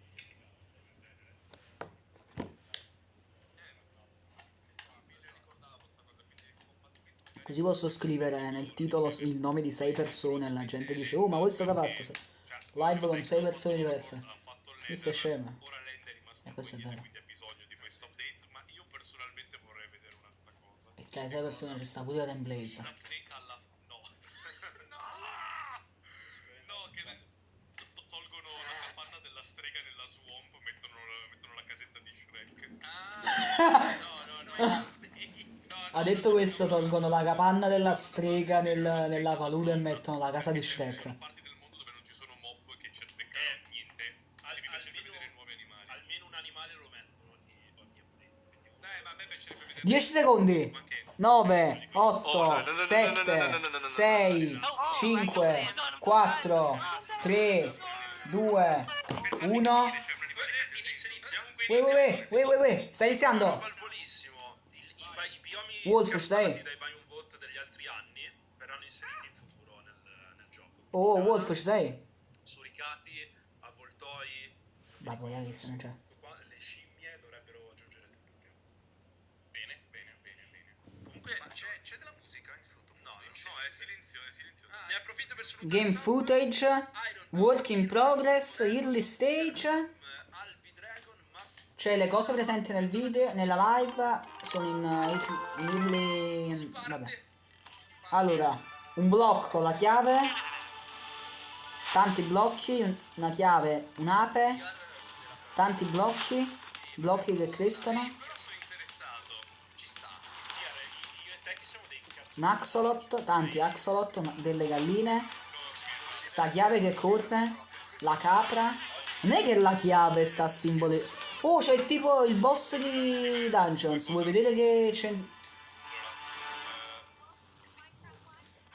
A: Così posso scrivere nel titolo il nome di 6 persone e la gente dice: oh, ma questo che ha fatto? Live con 6 persone diverse. Questo è scemo.
H: Ora l'end è rimasto
A: E questo è vero.
H: quindi ha bisogno di questo update, ma io personalmente vorrei vedere un'altra cosa.
A: E tra le 6 persone ci sta pure Eren Blaze.
H: Un update alla... no. No, che tolgono la capanna della strega nella swamp, mettono la casetta di Shrek. No.
A: Ha detto questo, tolgono la capanna della strega nella palude e mettono la casa di Shrek.
H: Parti del mondo dove non ci sono mob che ci azzeccano niente. Mi piacerebbe vedere nuovi animali.
F: Almeno un animale lo mettono ogni update.
H: Ma a me piacerebbe vedere...
A: 10 secondi. 9, 8, 7, 6, 5, 4, 3, 2, 1. Uè, stai iniziando.
F: Al volissimo, i biomi
A: Wolf,
F: scattati
A: stai?
F: dai Biovolt degli altri anni verranno inseriti in futuro nel gioco.
A: Oh, Wolf, ci sei?
F: Suricati, avvoltoi,
A: Vabbè, che se non c'è.
F: qua le scimmie dovrebbero aggiungere tutto. Bene. Comunque c'è della musica in sotto? No,
H: è silenzioso.
F: Ne approfitto per salutare
A: Game footage, work in progress, early stage.
F: Albi Dragon,
A: Cioè, le cose presenti nel video, nella live, sono in early... Vabbè. Allora, un blocco, la chiave, tanti blocchi, una chiave, un'ape, tanti blocchi che crescono,
F: Io sono interessato, ci sta. Sì, io e te che siamo dei cazzo.
A: un axolot, tanti axolot, delle galline, sta chiave che corre, la capra. Non è che la chiave sta a simbolo... Oh, c'è il tipo, il boss di Dungeons, vuoi vedere che c'è...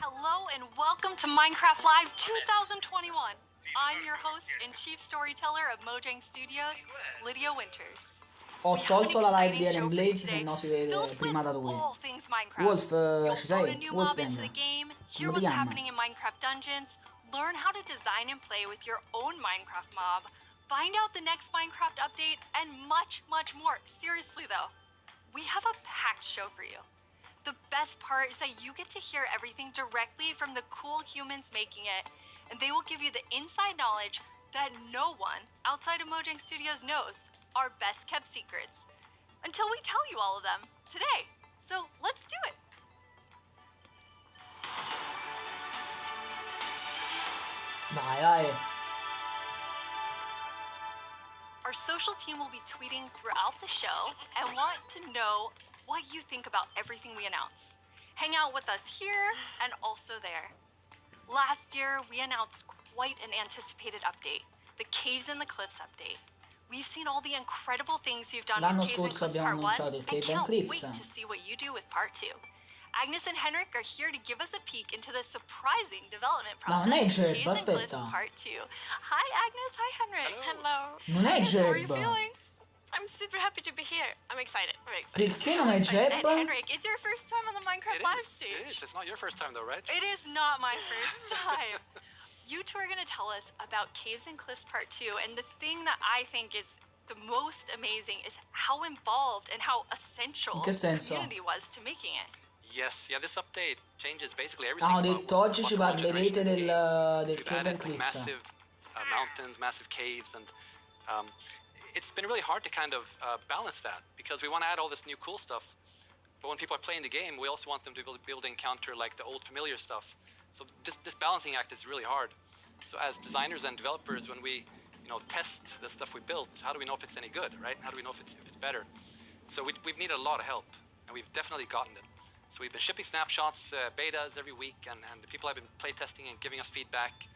D: Hello and welcome to Minecraft Live 2021. I'm your host and chief storyteller of Mojang Studios, Lydia Winters.
A: Ho tolto la live di Eren Blaze, se no si vede prima da lui. Wolf, ci sei? Wolfgang.
D: Hear what's happening in Minecraft Dungeons, learn how to design and play with your own Minecraft mob, find out the next Minecraft update, and much, much more. Seriously though, we have a packed show for you. The best part is that you get to hear everything directly from the cool humans making it, and they will give you the inside knowledge that no one outside of Mojang Studios knows, our best kept secrets, until we tell you all of them today. So let's do it.
A: Vai.
D: Our social team will be tweeting throughout the show and want to know what you think about everything we announce. Hang out with us here and also there. Last year, we announced quite an anticipated update, the Caves and the Cliffs update. We've seen all the incredible things you've done
A: L'anno
D: with Caves and
A: scorso
D: Cliffs
A: abbiamo
D: Part 1
A: annunciato il
D: and
A: Cave and
D: can't
A: Cliffs.
D: wait to see what you do with Part 2. Agnes and Henrik are here to give us a peek into the surprising development
A: Ma
D: process
A: non è
D: of
A: Jeb,
D: Caves and Cliffs
A: aspetta.
D: Part 2. Hi Agnes, hi Henrik. Hello.
A: Non è
D: How are you
A: Jeb.
D: feeling? I'm super happy to be here. I'm excited.
A: Perché non è Jeb?
D: And Henrik, it's your first time on the Minecraft live
G: It
D: stage.
G: is. It's not your first time though, right?
D: It is not my first time. You two are going to tell us about Caves and Cliffs Part 2, and the thing that I think is the most amazing is how involved and how essential
A: In che
D: the
A: senso?
D: community was to making it.
G: Yes, yeah, this update changes basically everything.
A: Hanno
G: about
A: detto oggi
G: what
A: ci
G: whole
A: parlerete
G: generation of the game.
A: del
G: We've
A: Cave and
G: added
A: Cliffs.
G: massive mountains, massive caves, and it's been really hard to kind of balance that because we want to add all this new cool stuff, but when people are playing the game, we also want them to be able to encounter like the old familiar stuff. So this balancing act is really hard. So as designers and developers, when we test the stuff we built, how do we know if it's any good, right? How do we know if it's better? So we've needed a lot of help. and we've definitely gotten it. So we've been shipping snapshots, betas every week, and people have been playtesting and giving us feedback,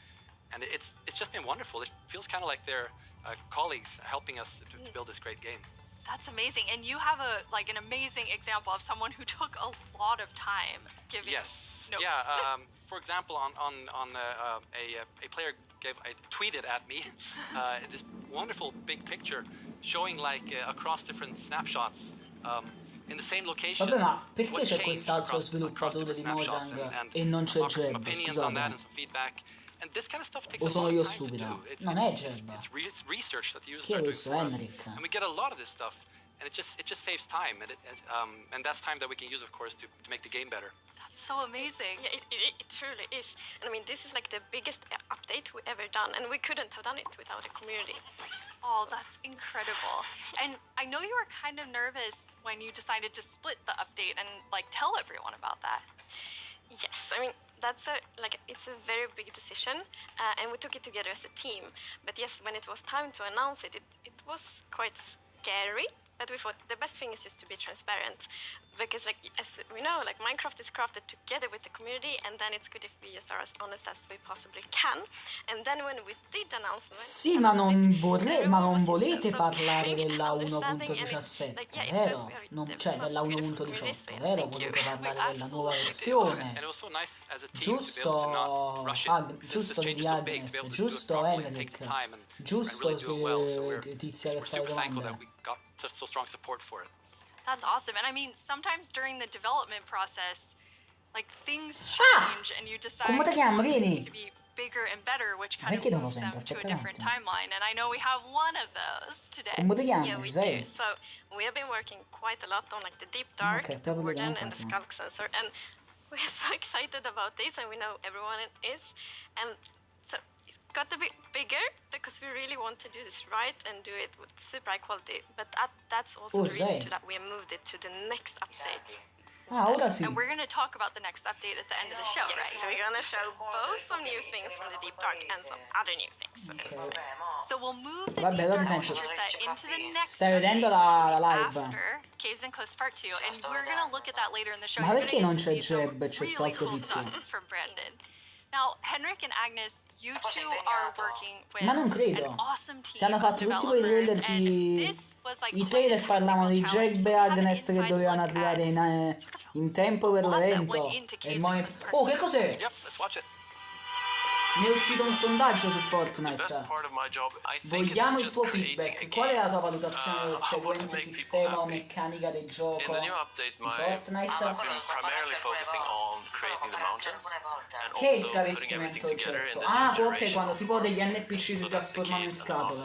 G: and it's just been wonderful. It feels kind of like they're colleagues helping us to build this great game.
I: That's amazing, and you have an amazing example of someone who took a lot of time giving notes.
G: Yeah. For example, a player tweeted at me this wonderful big picture showing across different snapshots in the same location.
A: Vabbè, ma perché c'è quest'altro sviluppatore di Mojang e non c'è Jeb? Scusate.
G: And this kind of stuff takes
A: O
G: a
A: sono
G: lot
A: io
G: of time to
A: stupido?
G: do.
A: Non è Jeb.
G: It's research that the users
A: Chi è
G: are doing
A: questo?
G: for us.
A: Henrik?
G: And we get a lot of this stuff, and it just saves time, and that's time that we can use, of course, to make the game better.
I: That's so amazing.
J: Yeah, it truly is. And I mean, this is like the biggest update we ever done, and we couldn't have done it without the community.
I: Oh, that's incredible. And I know you were kind of nervous when you decided to split the update and tell everyone about that.
J: Yes, I mean, it's a very big decision, and we took it together as a team. But yes, when it was time to announce it, it was quite scary. But we thought the best thing is just to be transparent, because as we know, Minecraft is crafted together with the community, and then it's good if we just are as honest as we possibly can. And then when we did announce,
A: Sì, ma non volete parlare della 1.17, vero? Cioè della 1.18, vero? Volete parlare della nuova versione. Giusto di Agnes, giusto Henrik, giusto Tizia che fa domande.
G: Got so strong support for it.
I: That's awesome. And I mean, sometimes during the development process, things change and you decide things to be bigger and better, which kind of moves them to a different timeline. And I know we have one of those today.
J: Yeah, we do. So we have been working quite a lot on the Deep Dark, the Warden, and the Skulk Sensor, and we're so excited about this, and we know everyone is. And so got a bit bigger because we really want to do this right and do it with super high quality, but that's also the reason that we moved it to the next update.
A: Ora sì.
I: And we're going to talk about the next update at the end of the show, right?
J: So we're going to show both some new things from the Deep Dark and some other new things.
I: So we'll move the Deep Dark feature set into the next
A: Stai vedendo la live?
I: after Caves and Cliffs Part 2, and we're going to look at that later in the show.
A: Ma perché non c'è Jeb, c'è sto tizio?
I: From Brandon. Now, Henrik and Agnes, you two are working with
A: Ma non
I: an
A: credo.
I: awesome team
A: Si hanno fatto tutti quei trailer I trailer parlavano di Jeb e Agnes che dovevano arrivare in tempo per l'evento. E oh, che cos'è? Mi è uscito un sondaggio su Fortnite. Vogliamo il tuo feedback. Qual è la tua valutazione del seguente sistema o meccanica del gioco di Fortnite? Che è il travestimento oggetto? Ah, ok, quando tipo degli NPC si trasformano in scatole.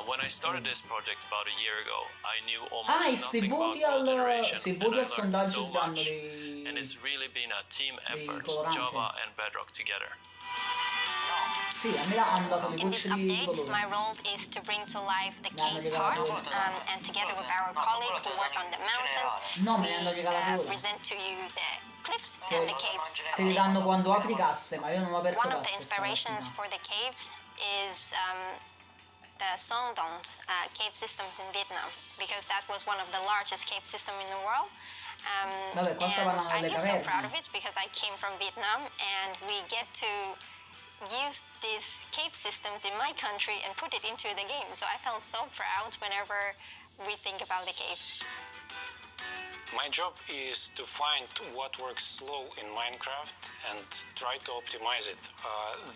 K: When I started this project about a year ago, I knew almost
A: Ah, e se
K: nothing
A: voti
K: about mod
A: al
K: generation, and I learned
A: sondaggio
K: so
A: ti danno
K: much,
A: dei...
K: and it's really been a team effort,
A: colorante.
K: Java and Bedrock together.
A: Sì, a me hanno dato dei
L: In this
A: gocce di
L: update,
A: colore.
L: my role is to bring to life the cave part, and together with our colleague who work on the mountains,
A: No, me ne hanno regalato uno.
L: present to you the cliffs and the caves.
A: Te li danno quando apri casse, ma io non ho aperto
L: One of the
A: casse
L: inspirations
A: stamattina.
L: for the caves is the Sondong cave systems in Vietnam, because that was one of the largest cave systems in the world.
A: Vabbè, qua sta
L: And
A: parlando
L: I
A: delle
L: feel so proud
A: caverne.
L: of it because I came from Vietnam, and we get to use these cave systems in my country and put it into the game. So I felt so proud whenever we think about the caves.
M: My job is to find what works slow in Minecraft and try to optimize it.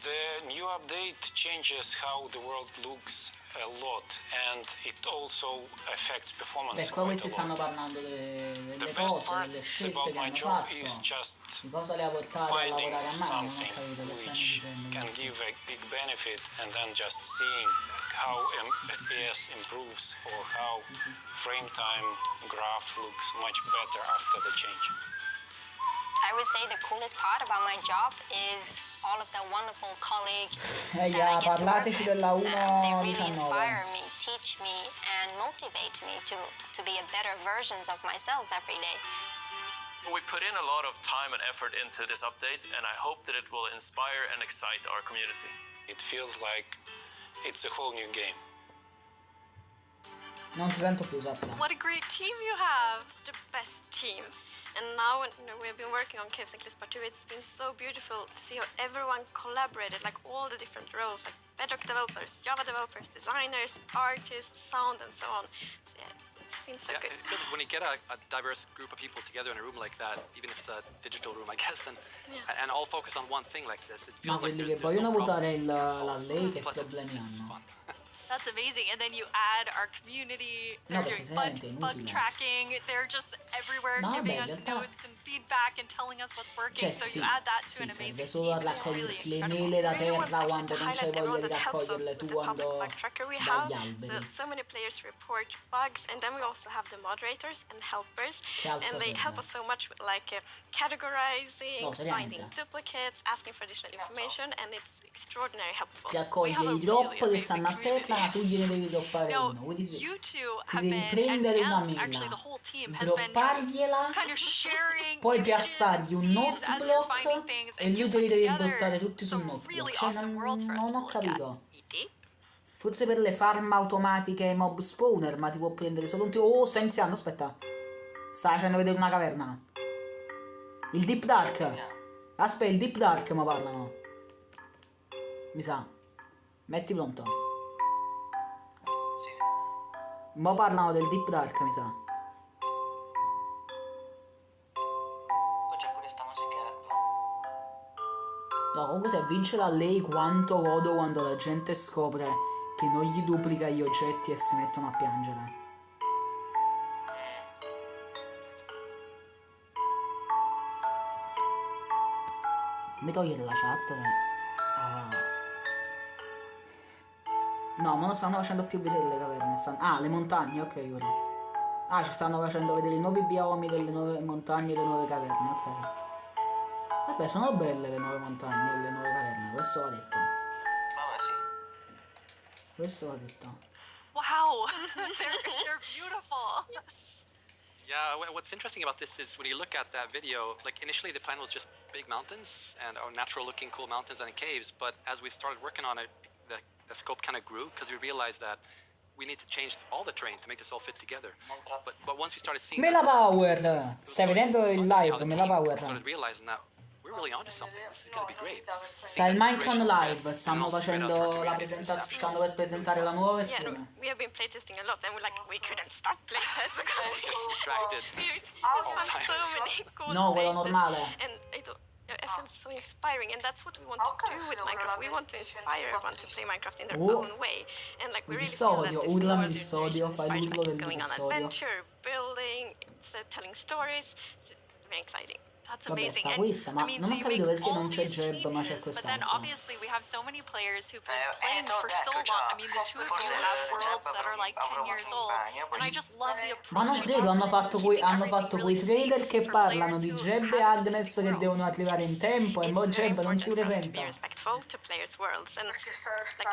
M: The new update changes how the world looks a lot, and it also affects performance.
A: Beh, qua
M: quite
A: questi
M: a
A: stanno
M: lot.
A: parlando
M: The
A: delle
M: best
A: cose,
M: part
A: delle scelte
M: about
A: che
M: my
A: hanno
M: job
A: fatto.
M: is just
A: Di cosa le ha portate a
M: finding
A: lavorare a mano, non ho
M: something
A: capito che stanno
M: which
A: dicendo
M: can
A: questi.
M: give a big benefit, and then just seeing how FPS improves or how frame time graph looks much better after the change.
L: I would say the coolest part about my job is all of the wonderful colleagues that I
A: Yeah,
L: get to work
A: parlateci
L: with.
A: della
L: They really
A: 1.19.
L: inspire me, teach me, and motivate me to be a better versions of myself every day.
K: We put in a lot of time and effort into this update, and I hope that it will inspire and excite our community.
M: It feels like it's a whole new game.
A: Non ti sento più, Satta.
I: What a great team you have.
J: The best team. And now we've been working on Caves and Cliffs Part 2, it's been so beautiful to see how everyone collaborated, like all the different roles, like Bedrock developers, Java developers, designers, artists, sound, and so on. So yeah, it's been so good.
G: It's good when you get a diverse group of people together in a room like that, even if it's a digital room, I guess, then, and all focus on one thing like this, it
A: Ma
G: feels like
A: quelli che
G: there's
A: vogliono
G: no
A: votare
G: problem.
A: la lei che
G: Plus
A: problemi
G: it's
A: hanno?
G: fun.
I: That's amazing. And then you add our community. They're doing bug tracking. They're just everywhere giving us notes and feedback and telling us what's working. So you add that to an amazing
A: solo a raccoglierti le mele da terra quando non c'è voglia di raccoglierle tu quando dagli alberi.
J: So many players report bugs, and then we also have the moderators and helpers, and they help us so much with like categorizing, finding duplicates, asking for additional information, and it's extraordinarily helpful.
A: Ti accoglie i drop che stanno a terra, ma tu gliene devi droppare uno. Quindi ti devi prendere una mela, droppargliela, poi piazzargli un noteblock e lui te li devi buttare tutti sul noteblock. Cioè non ho capito. Forse per le farm automatiche mob spawner, ma ti può prendere solo un tiro. Oh, sta iniziando, aspetta. Sta facendo vedere una caverna. Il Deep Dark. Aspetta, il Deep Dark mi parlano. Mi sa. Metti pronto. Mo parlano del Deep Dark, mi sa.
C: Poi c'è pure sta musichetta.
A: No, comunque se vince la lei quanto godo quando la gente scopre che non gli duplica gli oggetti e si mettono a piangere. Mi togliere la chat. No, ma non stanno facendo più vedere le caverne. Le montagne, ok, ora. Ci stanno facendo vedere i nuovi biomi delle nuove montagne e le nuove caverne, ok. Vabbè, sono belle le nuove montagne e le nuove caverne, questo va detto.
C: Vabbè, sì.
A: Questo va detto.
I: Wow, they're beautiful.
G: Yeah, what's interesting about this is when you look at that video, like initially the plan was just big mountains and natural looking cool mountains and caves, but as we started working on it, the scope kind of grew because we realized that we need to change all the terrain to make this all fit together. But once we started seeing
A: Melapower! Stai vedendo il live, Melapower?
G: Started realizing that we're really onto something. This is going to be great.
A: Sta il Minecon live, stanno facendo la presentazione, stanno per presentare la nuova versione.
J: Yeah, we have been playtesting a lot, and we couldn't stop playtesting.
G: Distracted.
J: We found so many cool
A: No, quello
J: places,
A: normale.
J: and I felt so inspiring, and that's what we want to do with Minecraft. We want to inspire everyone to play Minecraft in their own way, and like we really feel that this
A: urlami
J: world
A: di sodio, fai
J: inspires
A: l'urlo del
J: going on
A: sodio.
J: adventure, building, telling stories. It's very exciting.
I: That's
A: Vabbè,
I: amazing.
A: sta questa, ma non ho capito perché non c'è Jeb, ma c'è
I: But then
A: quest'altro.
I: obviously we have so many players who've been playing for so long. I mean, the two of you have worlds that are like 10 years old, and I just love the approach.
A: Ma non credo, hanno fatto quei trailer che parlano di Jeb e Agnes che devono arrivare in tempo e mo Jeb non si presenta.
J: Respectful to players' worlds, and like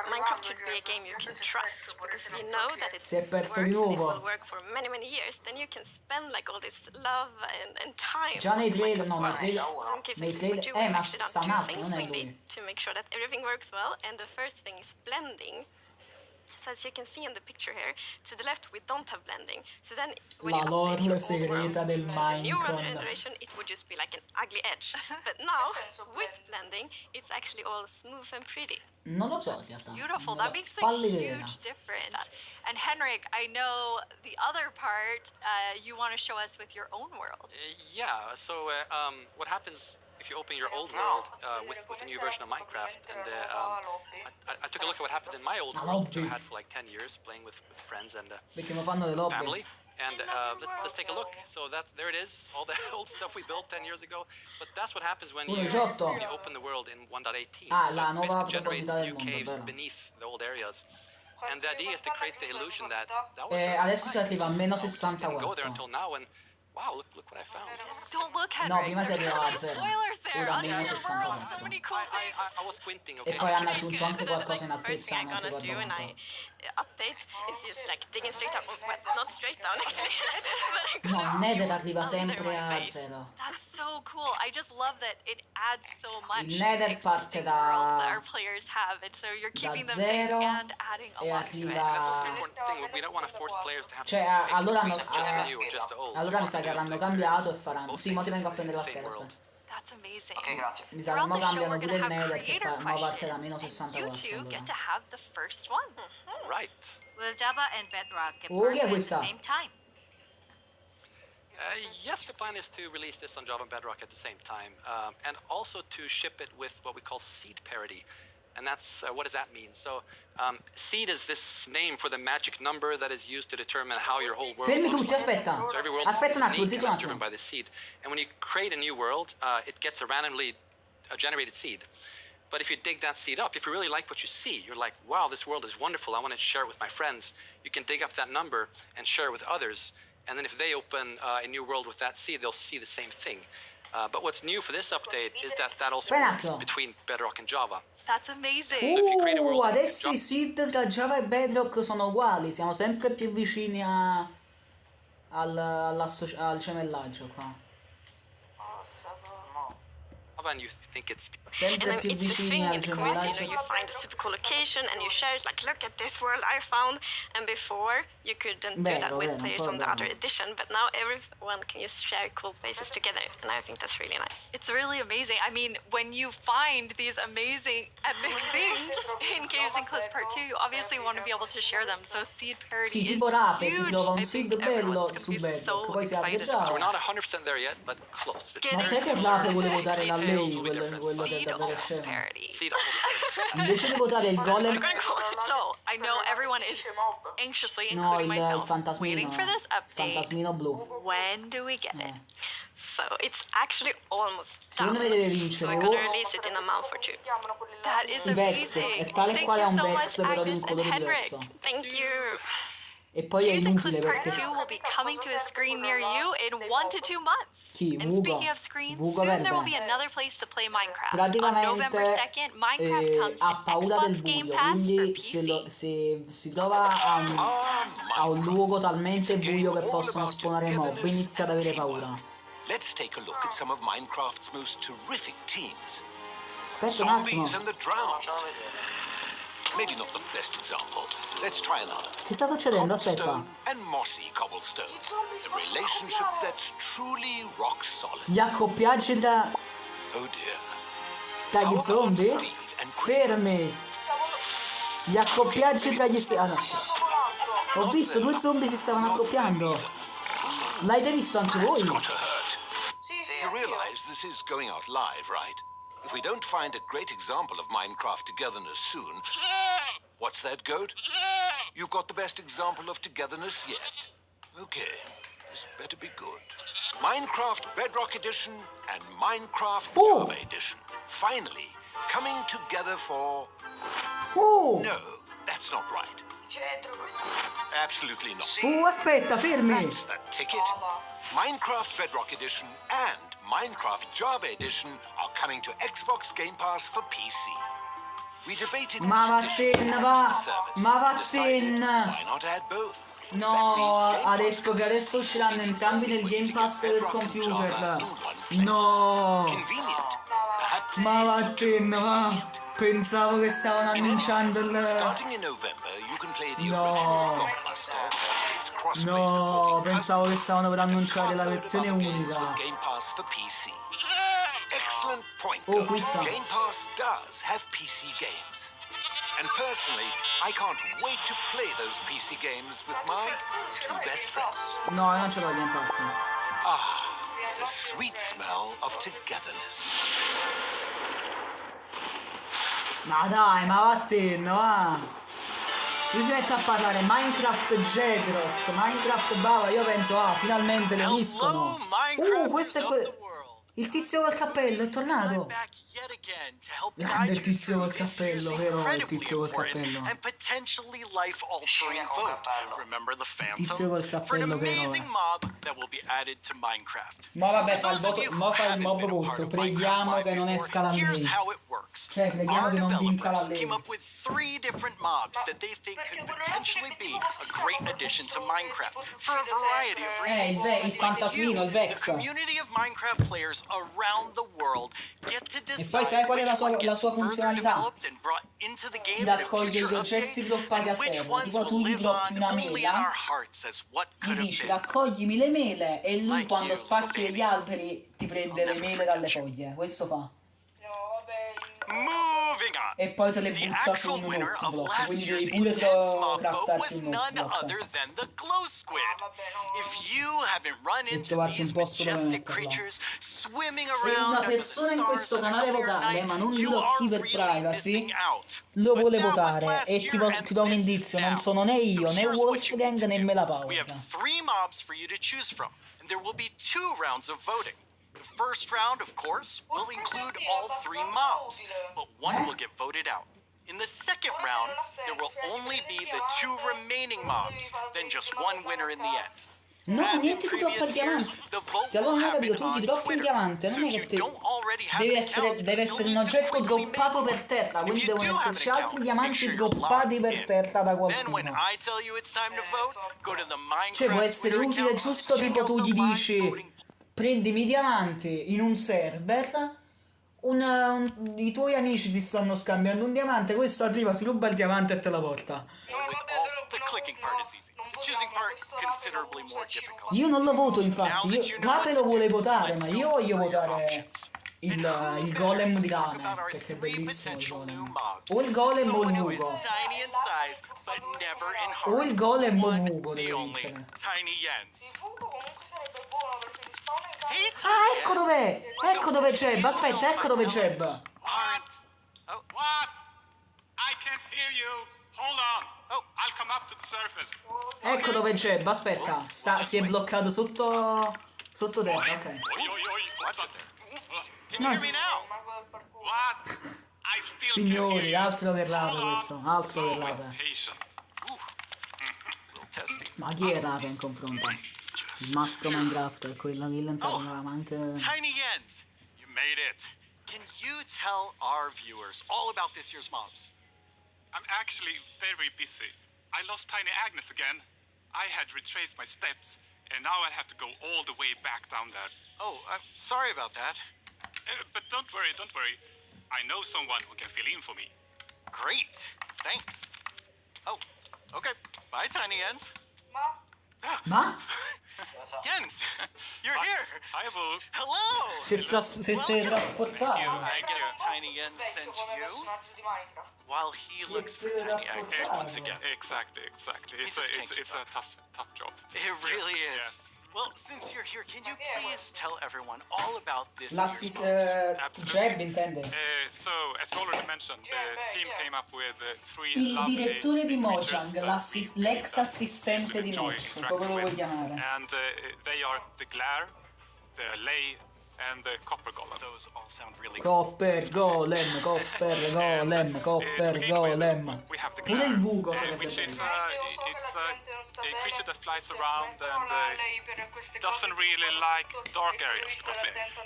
J: Minecraft should be a game you can trust, because if you know that it's
A: Si è perso di nuovo.
J: will work for many years, then you can spend like all this love and time.
A: Già nei trailer, no, nei trailer, ma
J: Actually
A: sta
J: done
A: un
J: two
A: altro,
J: things
A: non è
J: mainly
A: lui.
J: to make sure that everything works well, and the first thing is blending. So as you can see in the picture here, to the left we don't have blending. So then when
A: La
J: you
A: lore
J: update your old
A: segreta
J: world
A: del
J: to the new world
A: Minecraft.
J: generation, it would just be like an ugly edge. But now with blending, it's actually all smooth and pretty.
A: Non lo so in realtà.
I: Beautiful. That makes a
A: Pallidea.
I: huge difference. And Henrik, I know the other part you want to show us with your own world.
G: Yeah, so what happens if you open your old world with a new version of Minecraft, and I took a look at what happens in my old world, which I had for like 10 years, playing with friends and
A: Perché mi fanno le lobby.
G: family. And let's take a look. So there it is, all the old stuff we built 10 years ago. But that's what happens when you open the world in 1.18.
A: La
G: So it
A: nuova
G: basically generates
A: profondità del
G: new
A: mondo,
G: caves
A: vero.
G: beneath the old areas. And the idea is to create the illusion that was
A: Adesso si arriva a meno
G: go there
A: 64.
G: until now, and Wow, look what I found.
I: Don't look, Henry.
A: No, prima si
I: There's
A: arriva
I: so
A: a
I: many
A: 0.
I: spoilers there.
A: Ora
I: On
A: meno
I: the other world, so
A: 64.
I: many cool things.
G: I was squinting,
A: E
G: okay?
A: poi hanno aggiunto anche qualcosa in
J: First thing I'm
A: altrezzamento,
J: gonna do
A: ricordo
J: when I
A: molto.
J: update is just like digging straight down. Well, not straight down actually. But I
A: No, il Nether arriva
J: under
A: sempre
J: my
A: a
J: base.
A: 0.
I: That's so cool. I just love that it adds so much
A: Il
I: to
A: Nether
I: the
A: parte
I: existing worlds that
A: da
I: our players have, and so you're keeping them
A: 0
I: big and adding a
A: e
I: lot to it.
G: That's also an
A: arriva...
G: important thing. We don't want to force players to have
A: Cioè,
G: to pick
A: allora hanno...
G: just a new or just a old.
A: allora mi sa che avranno cambiato e faranno... Sì, mo ti vengo a prendere la scheda, aspetta.
I: That's amazing.
C: Ok, grazie.
A: Mi sa che
I: Throughout
A: mo
I: the show,
A: cambiano
I: we're
A: pure
I: going
A: il
I: to have
A: Nether, che
I: creator
A: mo parte da
I: questions,
A: meno
I: and you
A: 64.
I: two
A: allora.
I: get to have the first one.
G: Right.
D: Will Java and Bedrock get
A: Oh, chi è
D: ported at the
A: questa?
D: same time?
G: Yes, the plan is to release this on Java and Bedrock at the same time, and also to ship it with what we call seed parity. And that's, what does that mean? So, seed is this name for the magic number that is used to determine how your whole world
A: Fermi
G: looks
A: tutti,
G: like.
A: aspetta.
G: So every world
A: Aspetta
G: is
A: un attimo,
G: unique,
A: zitto
G: and
A: un
G: that's driven
A: attimo.
G: by the seed. And when you create a new world, it gets a randomly generated seed. But if you dig that seed up, if you really like what you see, you're like, wow, this world is wonderful, I want to share it with my friends. You can dig up that number and share it with others. And then if they open a new world with that seed, they'll see the same thing. But what's new for this update is that also works between Bedrock and Java.
I: That's amazing.
A: Adesso i seed tra Java e Bedrock sono uguali, siamo sempre più vicini al gemellaggio qua.
G: And you think it's
A: sempre più
J: it's the
A: vicini
J: thing
A: al
J: in the community,
A: gemellaggio.
J: you find a super cool location and you share it, like, look at this world I found. And before, you couldn't do that with players on the other edition, but now everyone can just share cool places together, and I think that's really nice.
I: It's really amazing. I mean, when you find these amazing epic things in Caves and Cliffs Part 2, you obviously want to be able to share them, so seed parity
A: Sì,
I: is
A: tipo Rape, si
I: huge.
A: trova un
I: I
A: seed
I: think
A: bello
I: everyone's
A: su
I: going to be
A: Bedrock,
I: so
A: poi si apre
I: excited.
G: So we're
A: Java.
G: not 100% there yet, but close.
A: Ma sai che Rape vuole votare la lei, quello che è davvero scemo.
G: Seed
A: Invece di votare il golem...
I: So, I know everyone is anxiously,
A: No,
I: including
A: il
I: myself,
A: fantasmino.
I: waiting for this update.
A: Fantasmino blu.
I: When do we get it?
J: So it's actually almost done.
A: Secondo me deve
J: So
A: vincere
J: we're
A: o
J: gonna release it in a month or two.
I: That is
A: i Vex,
I: amazing.
A: è tale e
I: Thank
A: quale
I: you
A: un
I: so
A: Vex
I: much,
A: però di un
I: Agnes and
A: colore
I: Henrik.
A: diverso.
J: Thank you.
A: E poi è
I: Caves and Cliffs
A: inutile
I: Part
A: perché
I: 2 will be coming to a screen near you in 1 to 2 months.
A: Chi?
I: And
A: Vugo.
I: speaking of screens,
A: Vugo
I: soon there will
A: verde.
I: be another place to play Minecraft. On
A: Praticamente
I: November 2nd, Minecraft comes
A: ha
I: to
A: paura del
I: Xbox Game
A: buio,
I: Pass for
A: quindi
I: PC.
A: se si trova a un luogo talmente buio che possono spawnare mob, inizia ad avere paura.
N: Let's take a look at some of Minecraft's most terrific teams.
A: Aspetta un attimo.
N: Zombies and the drowned. Maybe not the best example. Let's try another.
A: Che sta succedendo? Aspetta.
N: Cobblestone and mossy cobblestone. A relationship that's truly rock solid.
A: Gli accoppiaggi tra
N: Oh dear.
A: gli zombie? Fermi! Gli accoppiaggi tra gli... Ah, no. Ho visto 2 zombie si stavano accoppiando. L'avete visto anche voi?
N: You realize this is going out live, right? If we don't find a great example of Minecraft togetherness soon... What's that, Goat? You've got the best example of togetherness yet. Okay, this better be good. Minecraft Bedrock Edition and Minecraft Java Edition. Finally, coming together for... No, that's not right. Absolutely not.
A: Aspetta, fermi!
N: That's the ticket. Minecraft Bedrock Edition and Minecraft Java Edition are coming to Xbox Game Pass for PC. We debated
A: Ma vattene va! Ma vattene!
N: why not add both?
A: No, ha detto che adesso usciranno entrambi nel Game Pass del computer. No! Ma vattene va! Pensavo che stavano annunciando il...
N: Starting in November, you can play the
A: No.
N: original Blockbuster. It's cross-based
A: No, pensavo che stavano per annunciare la
N: with
A: versione unica.
N: Game Pass for PC. Excellent point.
A: Oh,
N: Goat.
A: quitta.
N: Game Pass does have PC games. And personally, I can't wait to play those PC games with my 2 best friends.
A: No, non ce l'ho il Game Pass.
N: The sweet smell of togetherness.
A: Ma dai, ma vattene, va! Lui si mette a parlare Minecraft Bedrock, Minecraft Bava, io penso, finalmente le uniscono. Questo è Il tizio col cappello è tornato.
B: back yet again to help
A: Grande
B: guide
A: il
B: you
A: tizio
B: through
A: col
B: this year's
A: cappello, vero? Il
B: incredibly
A: tizio col
B: important
A: cappello.
B: and potentially life-altering vote. Remember the
A: Tizio col
B: Phantom? For an
A: cappello, vero?
B: amazing mob that will be added to Minecraft.
A: Ma vabbè,
B: For
A: fa il
B: those of
A: voto,
B: you
A: mo
B: who
A: fa il
B: haven't
A: mob
B: been a part
A: voto.
B: of
A: Preghiamo
B: Minecraft
A: che non
B: Live
A: esca la
B: before, here's
A: lei.
B: how it works.
A: Cioè, preghiamo
B: Our
A: che non vinca la
B: developers
A: lei.
B: came up with 3 different mobs that they think could potentially be a great addition to Minecraft for a variety of reasons.
A: Il fantasmino, il
B: The
A: Vex.
B: community of Minecraft players around the world get to
A: E poi sai
B: decide
A: qual è la
B: which one
A: sua
B: gets further
A: funzionalità?
B: developed and brought into the
A: Ti
B: game in a
A: raccoglie
B: future
A: gli oggetti
B: update,
A: droppati a
B: and which
A: terra.
B: ones
A: Tipo
B: will
A: tu gli
B: live
A: droppi
B: on
A: una
B: only in
A: mela,
B: our hearts as what
A: gli
B: could have
A: dici
B: been.
A: raccoglimi le mele e lui
B: Like
A: quando
B: you,
A: spacchi
B: little
A: gli alberi ti prende le mele dalle foglie. Questo fa.
B: Moving on.
A: E poi te le
B: The
A: butta su
B: actual
A: un
B: winner of
A: notebook.
B: last
A: Quindi
B: year's
A: devi pure
B: intense mob vote
A: craftarti
B: was
A: un
B: none
A: notebook.
B: other than the glow squid. If you haven't run
A: Devi
B: into
A: trovarti
B: these
A: un posto dove
B: majestic
A: metterlo.
B: creatures swimming
A: E
B: around
A: una
B: under the
A: persona in
B: stars
A: questo
B: on a
A: canale
B: clear
A: vocale,
B: night,
A: ma non
B: you
A: dirò chi
B: are
A: per
B: really
A: privacy,
B: missing out.
A: lo
B: But
A: vuole
B: that was
A: votare
B: last
A: e
B: year and
A: ti do un
B: this is
A: indizio, non
B: now.
A: sono né io,
B: So
A: né
B: here's what you
A: Wolfgang
B: need to
A: né
B: do.
A: Melapower.
B: We have 3 mobs for you to choose from, and there will be 2 rounds of voting. The first round, of course, will include all 3 mobs, but one will get voted out. In the second round, there will only be the 2 remaining mobs, then just one winner in the end.
A: No,
B: As in
A: niente ti droppa il
B: previous years,
A: diamante.
B: the vote
A: Cioè, allora
B: will
A: non ho capito,
B: happen
A: tu ti
B: on
A: droppi il
B: Twitter.
A: diamante,
B: So
A: non è
B: if
A: che
B: you
A: te...
B: don't already have
A: Deve
B: an
A: essere,
B: account,
A: deve
B: you'll
A: essere un
B: need to
A: oggetto
B: quickly make
A: droppato
B: one.
A: per terra,
B: If
A: quindi
B: you
A: devono
B: do have
A: esserci
B: an
A: altri
B: account, make
A: diamanti
B: sure you're
A: droppati
B: logged
A: per
B: in.
A: terra da
B: Then when
A: qualcuno.
B: I tell you it's time to vote, go to the
A: Cioè, può
B: Minecraft
A: essere
B: Twitter
A: utile
B: account,
A: giusto
B: check
A: tipo
B: out
A: tu
B: the
A: gli
B: live
A: dici
B: voting.
A: prendimi diamanti in un server, i tuoi amici si stanno scambiando un diamante, questo arriva, si ruba il diamante e te la porta.
B: The clicking part is easy. The choosing part considerably more difficult.
A: Io non lo voto, infatti, Rape lo vuole votare, ma io voglio votare il golem di rame, perché è bellissimo il golem. O il golem o il buco.
B: Tiny in size, but never in
A: O
B: heart.
A: il golem o il
B: One,
A: buco
B: the
A: deve
B: only
A: vincere.
B: Tiny Jens.
A: Ah, ecco dov'è! Ecco dove Jeb, aspetta, ecco dove Jeb.
K: What? I can't hear you. Hold on. Oh, I'll come up to the surface.
A: Ecco dove Jeb, aspetta. Si è bloccato sotto terra, ok.
K: Oi, oi, oi. What's up?
B: Can you hear me now?
K: What? I still
A: Signori, altro che rape questo, altro che
K: so
A: rape.
K: impatient.
A: Ma chi è rape in confronto? Il mastro Minecraft è quello che lanciava anche...
B: Tiny Jens, you made it. Can you tell our viewers all about this year's mobs?
O: I'm actually very busy. I lost Tiny Agnes again. I had retraced my steps, and now I have to go all the way back down there.
B: Oh, I'm sorry about that.
O: But don't worry, don't worry. I know someone who can fill in for me.
B: Great, thanks. Oh, okay. Bye, Tiny Jens.
A: Ma?
B: Jens, you're here.
O: Hi, Boo.
B: Hello.
A: Si è teletrasportato.
B: I guess Tiny Jens sent you while he looks for Tiny Agnes once again.
O: Exactly. It's a tough job.
B: It really is.
O: Yes.
B: Well, since you're here, can you please tell everyone all about this
A: L'assist...
B: year's
A: Jeb intende.
O: So, as you already mentioned, the team came up with 3
A: Il
O: lovely
A: direttore di
O: creatures
A: Mojang,
O: that
A: l'ex assistente di
O: enjoy
A: Notch,
O: interacting
A: come lo vuoi
O: with.
A: chiamare.
O: And they are the Glare, the Lay, and the Copper Golem.
B: Those all sound really
A: Copper Golem, Copper Golem, Copper Golem.
O: We have the
A: Pure
O: Glare,
A: il Vugo sarebbe
O: which is
A: bello.
O: it's a creature that flies around and doesn't really like dark areas because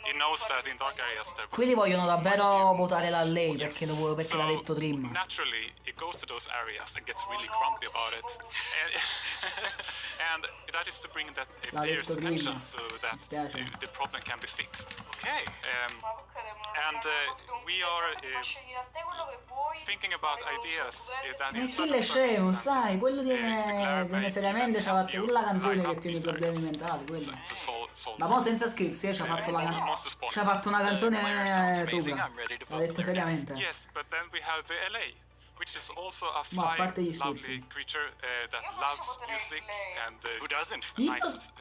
O: it knows that in dark areas there.
A: Quelli vogliono davvero votare da lei perché l'ha detto Dream.
O: Naturally, it goes to those areas and gets really grumpy about it, and that is to bring that player's
A: detto Dream.
O: attention so that
A: Spiace.
O: the problem can be fixed.
B: Okay.
O: And we are thinking about ideas that
A: Ma
O: in
A: chi
O: certain
A: è scemo,
O: circumstances,
A: sai, quello
O: Glare
A: viene
O: may
A: seriamente ci ha fatto
O: help
A: quella
O: you
A: canzone
O: light
A: che
O: up
A: tiene i
O: these
A: problemi
O: areas
A: mentali, quello.
O: to solve
A: Ma mo senza scherzi, ci ha fatto una canzone sopra. L'ha detto seriamente.
O: Yes, but then we have the LA, which is also a
A: Ma a
O: flying,
A: parte gli
O: lovely
A: scherzi.
O: creature that loves music and who doesn't?
A: Io-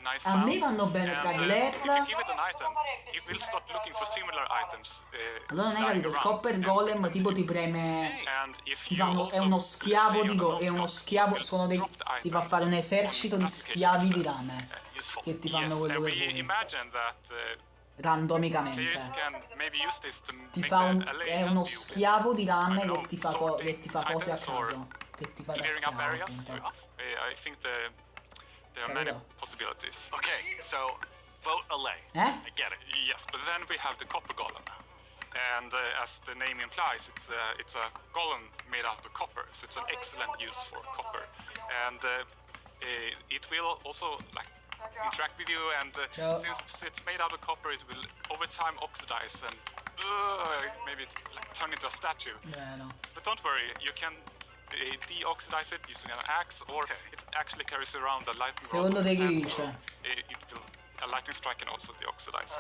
O: Nice
A: a me
O: sounds.
A: vanno bene tra
O: And,
A: Glare.
O: if you give it an item, it will start looking for similar items.
A: Allora non hai
O: lying
A: capito, il
O: around.
A: Copper Golem tipo ti preme...
O: And if
A: Ti
O: you
A: fanno, è
O: also
A: uno schiavo
O: play
A: di
O: on a
A: è uno
O: notebook,
A: schiavo,
O: you
A: sono
O: will
A: dei,
O: drop the
A: ti fa
O: items
A: fare un esercito di
O: on application
A: schiavi di
O: instead.
A: rame
O: Useful.
A: che ti fanno
O: Yes,
A: quello
O: and
A: che
O: we
A: vuoi.
O: imagine that
A: randomicamente.
O: Players can maybe use this to
A: Ti
O: make
A: fa
O: the
A: è uno
O: LA help you
A: schiavo di rame
O: I don't
A: che ti
O: know,
A: fa, che ti fa cose a
O: sorting items
A: caso. Che ti fa da
O: clearing up
A: schiavo,
O: areas.
A: appunto.
O: I think there are many possibilities.
B: Okay, so vote Allay.
A: Eh?
B: I get it.
O: Yes, but then we have the copper golem. And as the name implies, it's a golem made out of copper, so it's an excellent use for copper. And it will also like interact with you, and since it's made out of copper, it will over time oxidize and maybe turn into a statue. But don't worry, you can deoxidize it using an axe, or it actually carries around the lightning rod.
A: Secondo te chi vince?
O: A lightning strike can also deoxidize.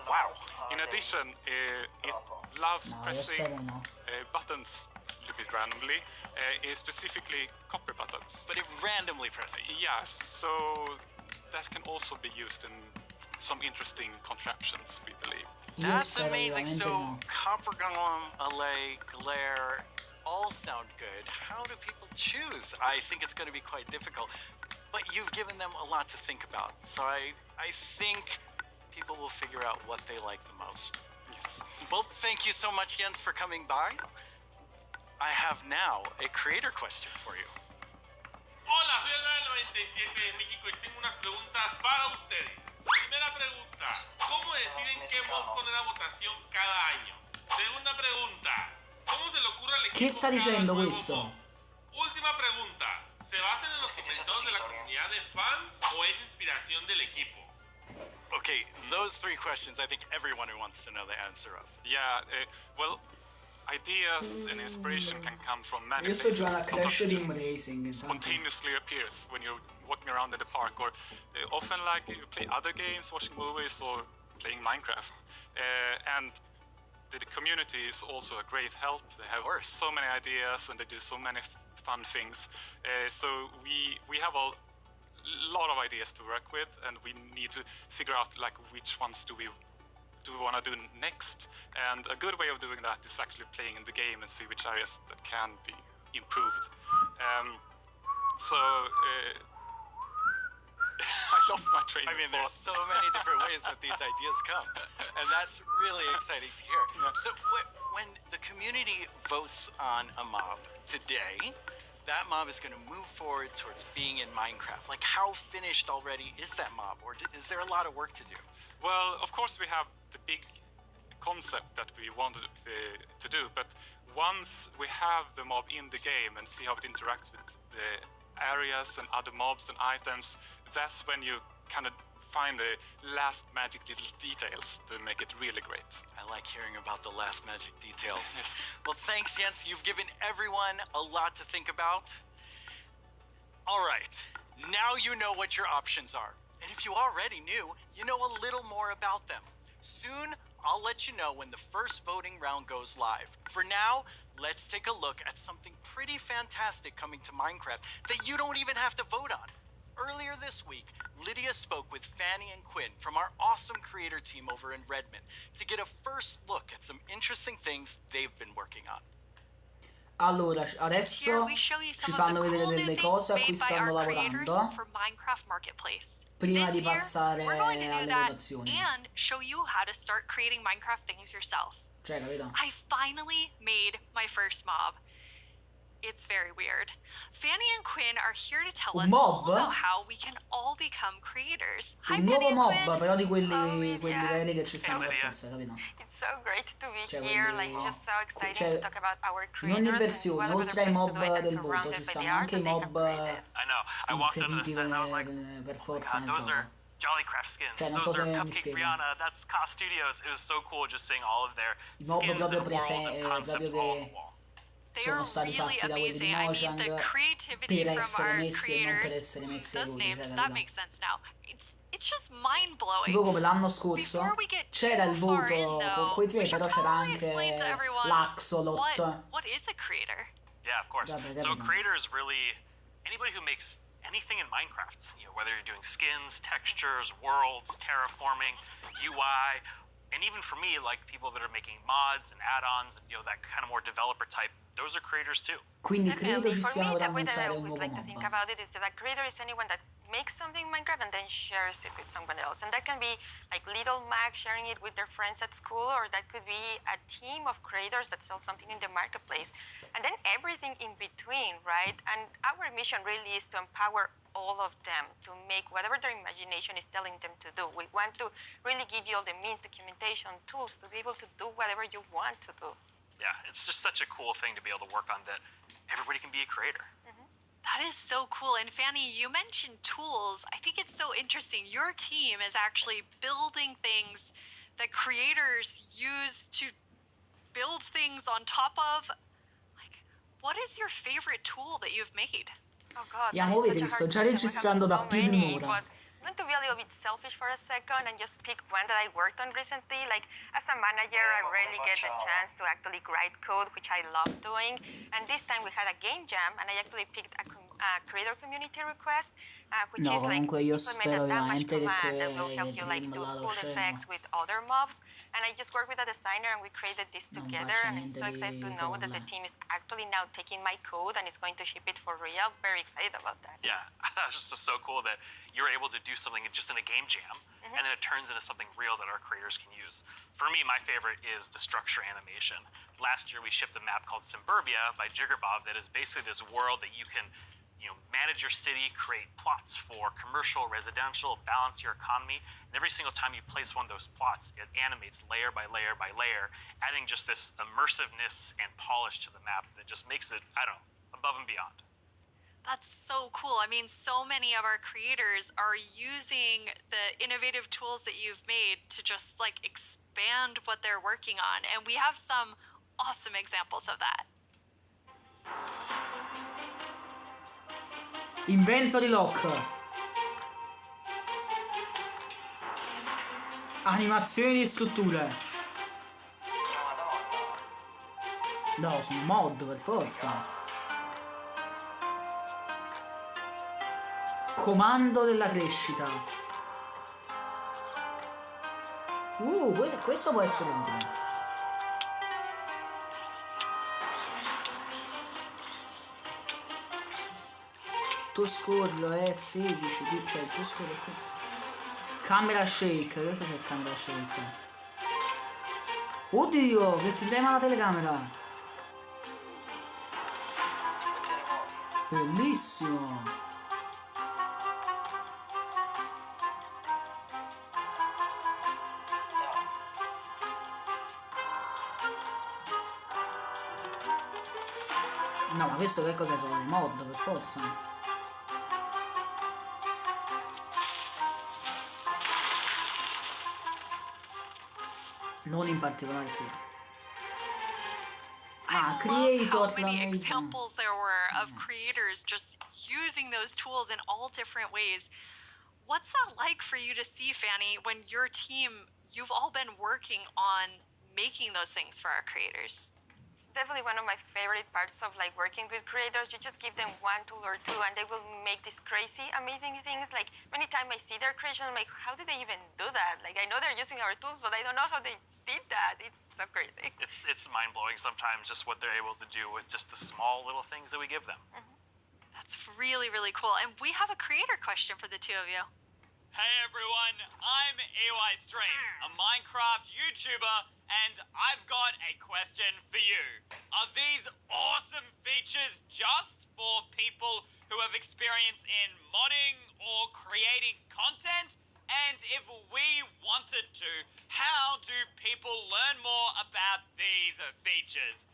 O: Wow! In addition, it loves pressing buttons a little bit randomly, specifically copper buttons.
B: But it randomly presses.
O: Yes, so that can also be used in some interesting contraptions, we believe.
B: That's amazing. So Copper Golem, Allay, Glare, all sound good. How do people choose? I think it's going to be quite difficult. But you've given them a lot to think about. So I think people will figure out what they like the most.
O: Yes.
B: Well, thank you so much, Jens, for coming by. I have now a creator question for you.
P: Hola, soy el 997 de México y tengo unas preguntas para ustedes. Primera pregunta, ¿cómo deciden qué mob poner a votación cada año? Segunda pregunta, ¿cómo se le ocurre al equipo?
A: Che sta dicendo questo?
P: Última pregunta, ¿se basan en los comentarios de la comunidad de fans o es inspiración del equipo?
B: Okay, those three questions I think everyone who wants to know the answer of.
O: Yeah, well, ideas and inspiration can come from many
A: Io sto
O: places.
A: giocando a Crash
O: Sometimes
A: Team
O: just
A: Racing.
O: spontaneously appears when you're walking around in the park, or often like you play other games, watching movies, or playing Minecraft. And the community is also a great help. They have so many ideas and they do so many fun things. So we have a lot of ideas to work with, and we need to figure out like which ones do we want to do next. And a good way of doing that is actually playing in the game and see which areas that can be improved. I lost my train of
B: I mean,
O: thought.
B: there's so many different ways that these ideas come, and that's really exciting to hear. So when the community votes on a mob today, that mob is going to move forward towards being in Minecraft. Like, how finished already is that mob, or is there a lot of work to do?
O: Well, of course we have the big concept that we wanted to do, but once we have the mob in the game and see how it interacts with the areas and other mobs and items, that's when you kind of find the last magic little details to make it really great.
B: I like hearing about the last magic details. Well, thanks, Jens. You've given everyone a lot to think about. All right, now you know what your options are. And if you already knew, you know a little more about them. Soon, I'll let you know when the first voting round goes live. For now, let's take a look at something pretty fantastic coming to Minecraft that you don't even have to vote on. Earlier this week, Lydia spoke with Fanny and Quinn from our awesome creator team over in Redmond to get a first look at some interesting things they've been working on.
A: Allora, adesso ci fanno vedere delle cose a cui stanno lavorando prima di passare alle votazioni.
I: And show you how to start creating Minecraft things yourself.
A: Cioè, capito?
I: I finally made my first mob. It's very weird. Fanny and Quinn are here to tell us all about how we can all become creators. Hi,
A: Un nuovo
I: Fanny and
A: mob,
I: Quinn.
A: però di quelli veri che ci stanno per forza, capito?
Q: It's so great to be
A: Cioè,
Q: here,
A: quelli-
Q: like just so exciting
A: cioè,
Q: to talk about our
A: in ogni
Q: creators
A: versione,
Q: and what
A: oltre ai
Q: other
A: mob
Q: place to do it
A: del
Q: and
A: voto,
Q: surrounded
A: ci
Q: by
A: stanno
Q: the art
A: anche i
Q: that they
A: mob
Q: have created.
K: I know. I walked into
A: inseriti
K: this and I was like,
A: per forza nel
K: those
A: gioco.
K: are Jollycraft skins.
A: Cioè, non so
K: Those
A: se
K: are
A: mi
K: Cupcake
A: spiego.
K: Brianna. That's Ka Studios. It was so cool just seeing all of their
A: I mob
K: skins
A: proprio
K: and worlds and concepts
A: proprio
K: all on the
A: che
K: wall.
A: sono stati fatti da quelli di Mojang per essere messi e non per essere messi ai
I: Those
A: voti,
I: names,
A: cioè,
I: that
A: capito?
I: makes sense now. It's just mind blowing.
A: Tipo come l'anno scorso c'era il voto con quei tre, però c'era anche l'Axolot.
I: What is a creator?
K: Yeah, of course.
A: Vabbè,
K: So a
A: capito.
K: creator is really anybody who makes anything in Minecraft. You know, whether you're doing skins, textures, worlds, terraforming, UI, and even for me, like people that are making mods and add-ons, you know, that kind of more developer type, those are creators too.
A: Quindi credo ci
Q: For
A: stiano
Q: me,
A: per
Q: the way that I
A: annunciare un
Q: always
A: nuovo
Q: like to think
A: mob.
Q: about it is that a creator is anyone that makes something in Minecraft and then shares it with someone else. And that can be like little Mac sharing it with their friends at school, or that could be a team of creators that sell something in the marketplace. And then everything in between, right? And our mission really is to empower all of them to make whatever their imagination is telling them to do. We want to really give you all the means, documentation, tools to be able to do whatever you want to do.
K: Yeah, it's just such a cool thing to be able to work on that everybody can be a creator.
I: That is so cool. And Fanny, you mentioned tools. I think it's so interesting. Your team is actually building things that creators use to build things on top of. Like, what is your favorite tool that you've made?
Q: Oh God,
A: Andiamo, vedete che sto già registrando da più di un'ora.
Q: I'm going to be a little bit selfish for a second and just pick one that I worked on recently. Like, as a manager, I rarely get the chance to actually write code, which I love doing. And this time we had a game jam, and I actually picked a creator community request, which
A: No,
Q: is like
A: comunque io
Q: implement
A: spero
Q: a damage
A: veramente che
Q: command that will help you like
A: Dream
Q: do
A: là lo
Q: cool
A: scemo
Q: effects with other mobs. And I just worked with a designer and we created this
A: non
Q: together.
A: faccia
Q: And I'm
A: niente
Q: so excited to
A: di
Q: know that the
A: folle.
Q: team is actually now taking my code and is going to ship it for real. Very excited about that.
K: Yeah, it's just so cool that you're able to do something just in a game jam, and then it turns into something real that our creators can use. For me, my favorite is the structure animation. Last year, we shipped a map called Suburbia by Jiggerbob that is basically this world that you can, manage your city, create plots for commercial, residential, balance your economy. And every single time you place one of those plots, it animates layer by layer by layer, adding just this immersiveness and polish to the map that just makes it, above and beyond.
I: That's so cool. I mean, so many of our creators are using the innovative tools that you've made to just like expand what they're working on. And we have some awesome examples of that.
A: Invento di lock. Animazioni di strutture. No, sono mod per forza. Comando della crescita. Questo può essere utile. Il tuo scorlo è 16, qui c'è il tuo scorlo qui. Camera shake, che cos'è il camera shake? Oddio, che ti trema la telecamera. Bellissimo. No, ma questo che cos'è? Sono dei mod per forza. Non in particolare qui. Creator.
I: How many examples there were of creators just using those tools in all different ways. What's that like for you to see, Fanny, when your team, you've all been working on making those things for our creators?
Q: Definitely one of my favorite parts of like working with creators. You just give them one tool or two and they will make these crazy amazing things. Like many times I see their creation, I'm like, how did they even do that? Like I know they're using our tools, but I don't know how they did that. It's so crazy.
K: It's mind-blowing sometimes just what they're able to do with just the small little things that we give them.
I: That's really, really cool. And we have a creator question for the two of you.
R: Hey everyone, I'm EY Stream, a Minecraft YouTuber, and I've got a question for you. Are these awesome features just for people who have experience in modding or creating content? And if we wanted to, how do people learn more about these features?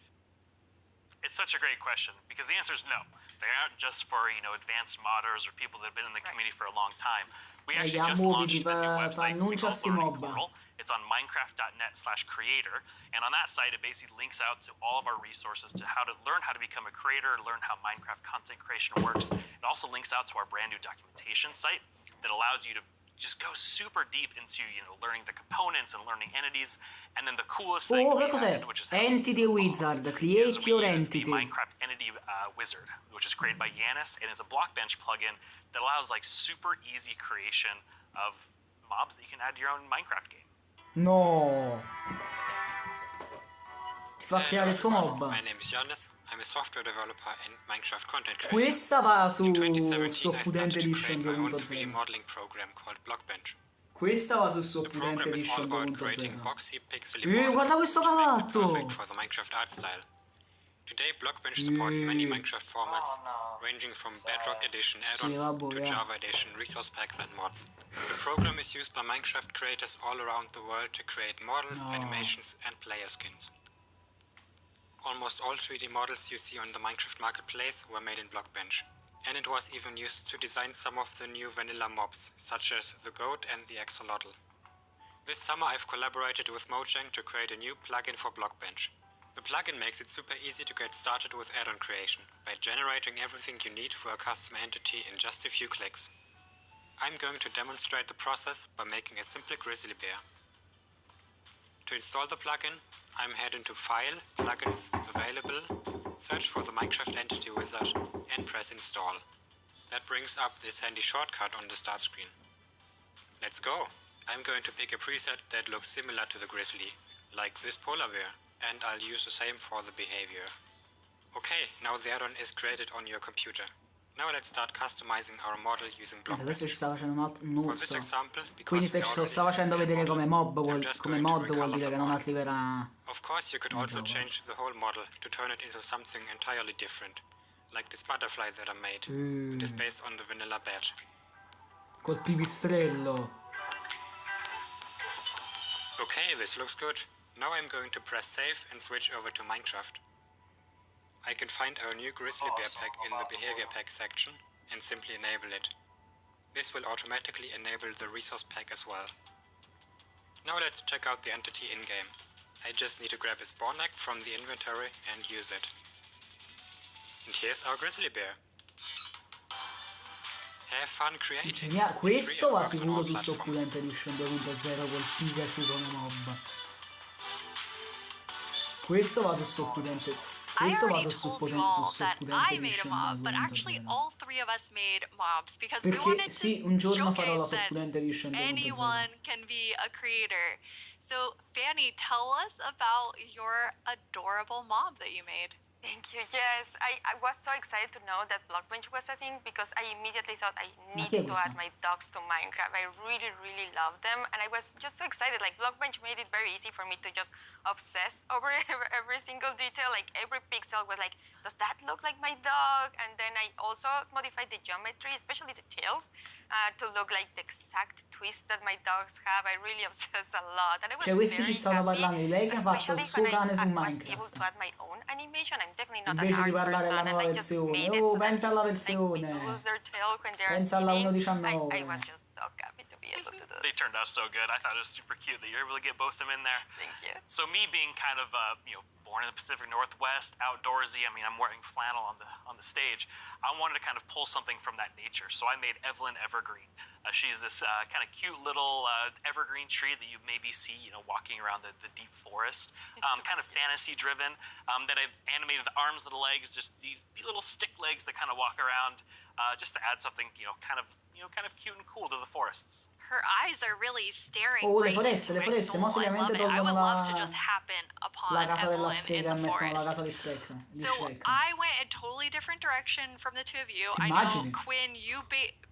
K: It's such a great question because the answer is no. They aren't just for, advanced modders or people that have been in the community for a long time. We actually just launched a new website called Learning Portal. It's on minecraft.net/creator. And on that site, it basically links out to all of our resources to how to learn how to become a creator, learn how Minecraft content creation works. It also links out to our brand new documentation site that allows you to just go super deep into, learning the components and learning entities. And then the coolest thing
A: che cos'è? Entity Wizard, create your entity.
K: The Minecraft Entity Wizard, which is created by Yanis, and it's a Blockbench plugin that allows like super easy creation of mobs that you can add to your own Minecraft game.
A: No. Ti fa creare il tuo mob.
M: My name is Yannis. I'm a software developer and Minecraft content creator.
A: Questa va su
M: In 2017, I
A: Soppudente
M: started to create
A: Edition
M: my own 3D
A: 2.0.
M: modeling program called Blockbench.
A: Questa va su
M: The
A: Soppudente
M: program is all
A: Edition
M: about creating
A: 2.0.
M: boxy, pixely models,
A: Guarda questo
M: which makes it
A: cavatto!
M: perfect for the Minecraft art style. Today, Blockbench supports many Minecraft formats, ranging from Bedrock Edition add-ons to Java Edition resource packs and mods. The program is used by Minecraft creators all around the world to create models, animations, and player skins. Almost all 3D models you see on the Minecraft marketplace were made in Blockbench, and it was even used to design some of the new vanilla mobs, such as the goat and the axolotl. This summer I've collaborated with Mojang to create a new plugin for Blockbench. The plugin makes it super easy to get started with add-on creation by generating everything you need for a custom entity in just a few clicks. I'm going to demonstrate the process by making a simple grizzly bear. To install the plugin, I'm heading to File, Plugins, Available, search for the Minecraft Entity Wizard, and press Install. That brings up this handy shortcut on the start screen. Let's go! I'm going to pick a preset that looks similar to the grizzly, like this polar bear, and I'll use the same for the behavior. Okay, now the add-on is created on your computer. Now let's start customizing our model using Blockbench.
A: Adesso ci sta facendo un
M: For this
A: urso.
M: example,
A: Quindi
M: because
A: se
M: we
A: ce lo
M: already
A: sta facendo
M: have a
A: vedere come
M: model,
A: mob,
M: I'm just
A: come
M: going to
A: mod vuol
M: recolor
A: dire
M: the
A: che non
M: model.
A: arriverà.
M: Of course, you could also
A: gioco.
M: change the whole model to turn it into something entirely different, like this butterfly that I made. It is based on the vanilla bat.
A: Col pipistrello.
M: Okay, this looks good. Now I'm going to press save and switch over to Minecraft. I can find our new grizzly bear pack in the behavior pack section and simply enable it. This will automatically enable the resource pack as well. Now let's check out the entity in-game. I just need to grab a spawn egg from the inventory and use it. And here's our grizzly bear. Have fun creating.
A: Questo va sicuro su Soppudente Edition 2.0 col Pikachu come mob. Questo va su Soppudente. Questo va su Soppudente Edition
I: but actually
A: 2.0.
I: all three of us made mobs because we
A: Perché
I: wanted
A: sì,
I: to
A: un giorno farò la
I: showcase that
A: Soppudente Edition 2.0.
I: anyone can be a creator. So Fanny, tell us about your adorable mob that you made.
Q: Thank you. Yes, I was so excited to know that Blockbench was a thing because I immediately thought I needed to add my dogs to Minecraft. I really, really love them, and I was just so excited. Like Blockbench made it very easy for me to just obsess over every single detail. Like every pixel was like, does that look like my dog? And then I also modified the geometry, especially the tails, to look like the exact twist that my dogs have. I really obsessed a lot, and I was
A: Cioè questi
Q: very
A: ci stanno
Q: happy,
A: parlando di lei che ha fatto il suo cane su
Q: I was able
A: Minecraft.
Q: to add my own animation. I'm definitely not
A: Invece
Q: an
A: di
Q: art
A: parlare
Q: person,
A: della nuova
Q: and I just
A: versione.
Q: made it
A: Oh,
Q: so that,
A: pensa alla
Q: like,
A: versione.
Q: people lose their tail when they're
A: Pensa alla
Q: eating.
A: 1.19.
Q: I was just so happy to be able to do
K: They turned out so good. I thought it was super cute that you're able to get both of them in there.
Q: Thank you.
K: So me being kind of born in the Pacific Northwest, outdoorsy. I mean, I'm wearing flannel on the stage. I wanted to kind of pull something from that nature. So I made Evelyn Evergreen. She's this kind of cute little evergreen tree that you maybe see, walking around the deep forest. Kind of fantasy driven. Then I've animated the arms and the legs, just these little stick legs that kind of walk around, just to add something, kind of cute and cool to the forests.
I: Her eyes are really staring
A: Oh, le
I: right
A: foreste,
I: into
A: le
I: it.
A: foreste, mo
I: I love
A: seriamente
I: it. I would
A: tolgono
I: love to just happen upon
A: la casa della
I: Evelyn in
A: stega e
I: the
A: mettono la
I: forest.
A: casa di Shrek. Di
I: So
A: Shrek.
I: I went a totally different direction from the two of you.
A: Ti
I: I know,
A: immagini?
I: Quinn, you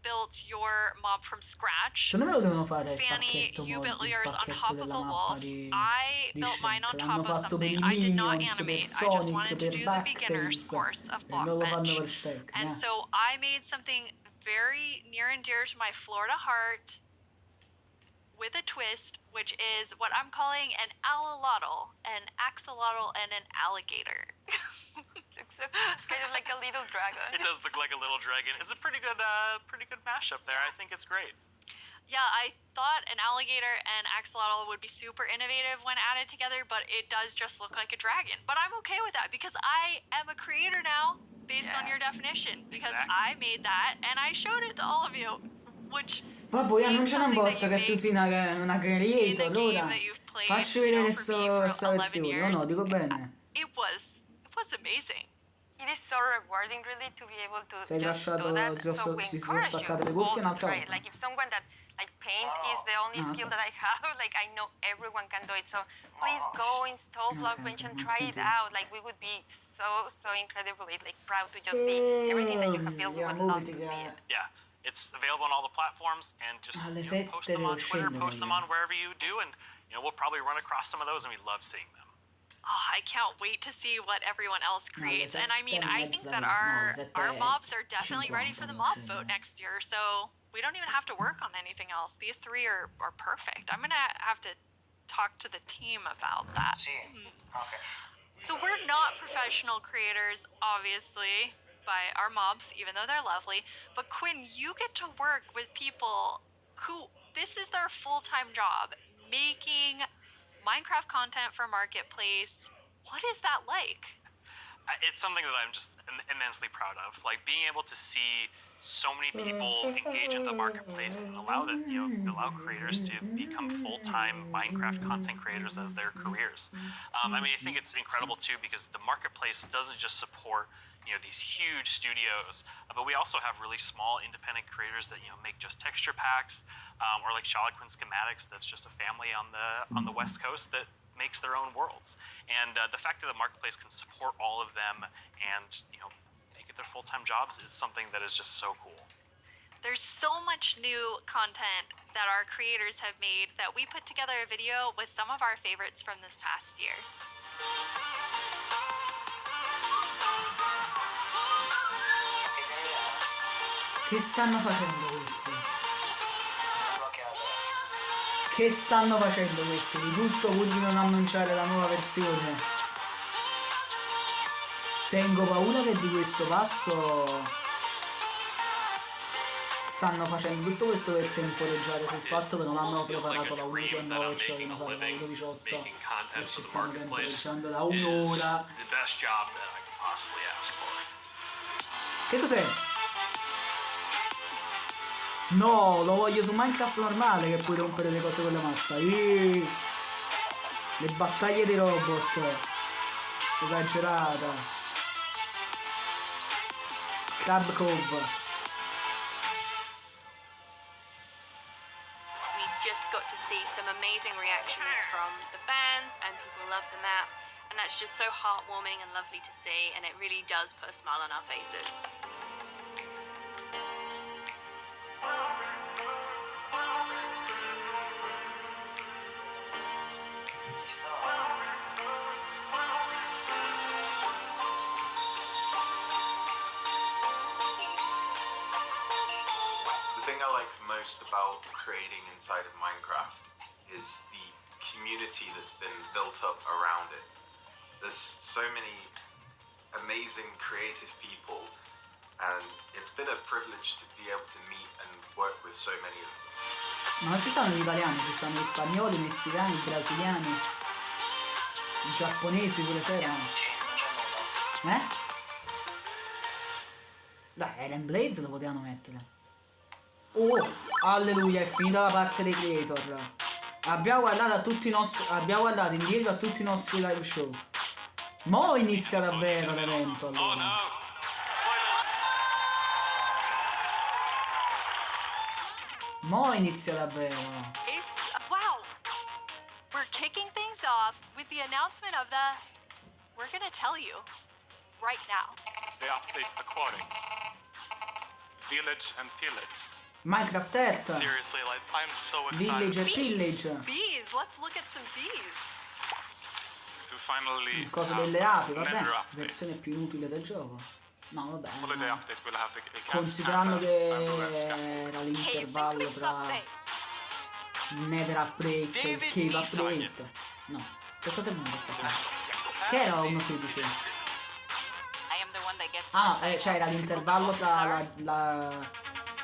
I: built your mob from scratch.
A: Secondo me lo devono fare il
I: Fanny,
A: pacchetto,
I: you built
A: il
I: yours on
A: pacchetto
I: top of
A: della
I: a
A: mappa
I: wolf.
A: di
I: I built mine on
A: Shrek.
I: top
A: L'hanno
I: of
A: fatto per
I: something.
A: i
I: I did not
A: Minions, per
I: animate. I just
A: Sonic,
I: wanted to
A: per
I: do the beginner's
A: DuckTales
I: course of
A: e non lo fanno per
I: Blockbench.
A: Shrek.
I: And so I made something very near and dear to my Florida heart with a twist, which is what I'm calling an axolotl, an axolotl, and an alligator.
Q: It's kind of like a little dragon.
K: It does look like a little dragon. It's a pretty good mashup there. I think it's great.
I: Yeah, I thought an alligator and axolotl would be super innovative when added together, but it does just look like a dragon. But I'm okay with that because I am a creator now, based on your definition, because I made that and I showed it to all of you, which
A: Vabbè, non ce ne importa che tu sia una creator, allora facci vedere questa versione, no, dico bene.
I: it was amazing.
Q: it is so rewarding really to be able to
A: Sei
Q: just
A: crashato,
Q: do that.
A: si
Q: So we
A: sono
Q: encourage
A: staccate le
Q: you all
A: cuffie
Q: to
A: un'altra
Q: try it.
A: volta.
Q: Like if someone that like paint is the only skill that I have, like I know everyone can do it. So please go install Blockbench and try it out. Like we would be so incredibly like proud to just see everything that you have built. We would love to see it.
K: Yeah, it's available on all the platforms, and just
A: Alle
K: post
A: 7
K: them
A: devo
K: on Twitter,
A: scendere
K: post them
A: io.
K: on wherever you do, and we'll probably run across some of those, and we love seeing them.
I: Oh, I can't wait to see what everyone else creates. And I mean, I think that
A: no,
I: our
A: 7
I: mobs are definitely ready
A: 50
I: for the
A: devo
I: mob
A: scendere.
I: vote next year, so we don't even have to work on anything else. These 3 are perfect. I'm gonna have to talk to the team about that.
C: Okay.
I: So we're not professional creators, obviously, by our mobs, even though they're lovely. But Quinn, you get to work with people who, this is their full-time job, making Minecraft content for Marketplace. What is that like?
K: It's something that I'm just immensely proud of. Like being able to see so many people engage in the marketplace and allow creators to become full-time Minecraft content creators as their careers. I mean, I think it's incredible too because the marketplace doesn't just support these huge studios, but we also have really small independent creators that make just texture packs, or like Charlotte Schematics. That's just a family on the West Coast that makes their own worlds. And the fact that the marketplace can support all of them and make it their full-time jobs is something that is just so cool.
I: There's so much new content that our creators have made that we put together a video with some of our favorites from this past year.
A: Che stanno facendo questi? Che stanno facendo questi? Di tutto pur di non annunciare la nuova versione. Tengo paura che di questo passo stanno facendo tutto questo per temporeggiare sul fatto che non hanno preparato la 1.19 e ci vogliono fare la 1.18 e ci stanno temporeggiando da un'ora. Che cos'è? No, lo voglio su Minecraft normale che puoi rompere le cose con la mazza. Le battaglie dei robot. Esagerata. Crab Cove.
S: We just got to see some amazing reactions from the fans, and people love the map, and that's just so heartwarming and lovely to see, and it really does put a smile on our faces.
T: The thing I like most about creating inside of Minecraft is the community that's been built up around it. There's so many amazing creative people, and it's been a privilege to be able to meet and work with so many of them.
A: Ma non ci stanno gli italiani, ci stanno gli spagnoli, i messicani, i brasiliani, i giapponesi pure c'erano. Dai, Eren Blaze lo potevano mettere. Oh, alleluia, è finita la parte dei creator. Abbiamo guardato a tutti i nostri. Abbiamo guardato indietro a tutti i nostri live show. Mo inizia davvero l'evento allora. Mo inizia davvero.
I: Wow! We're kicking things off with the announcement of the... We're gonna tell you right now.
O: The update aquatic. Village and pillage.
A: Minecraft Earth.
G: Seriously, like I'm so excited.
A: Village e pillage.
I: Bees, let's look at some bees.
O: To finally
A: Il coso delle api, vabbè, versione più inutile del gioco. No, vabbè.
O: holiday update will have the
A: Considerando che era l'intervallo tra il Nether update e il Cave update. No, che cosa abbiamo aspettato? Che era 1.16? Ah, no, cioè era l'intervallo tra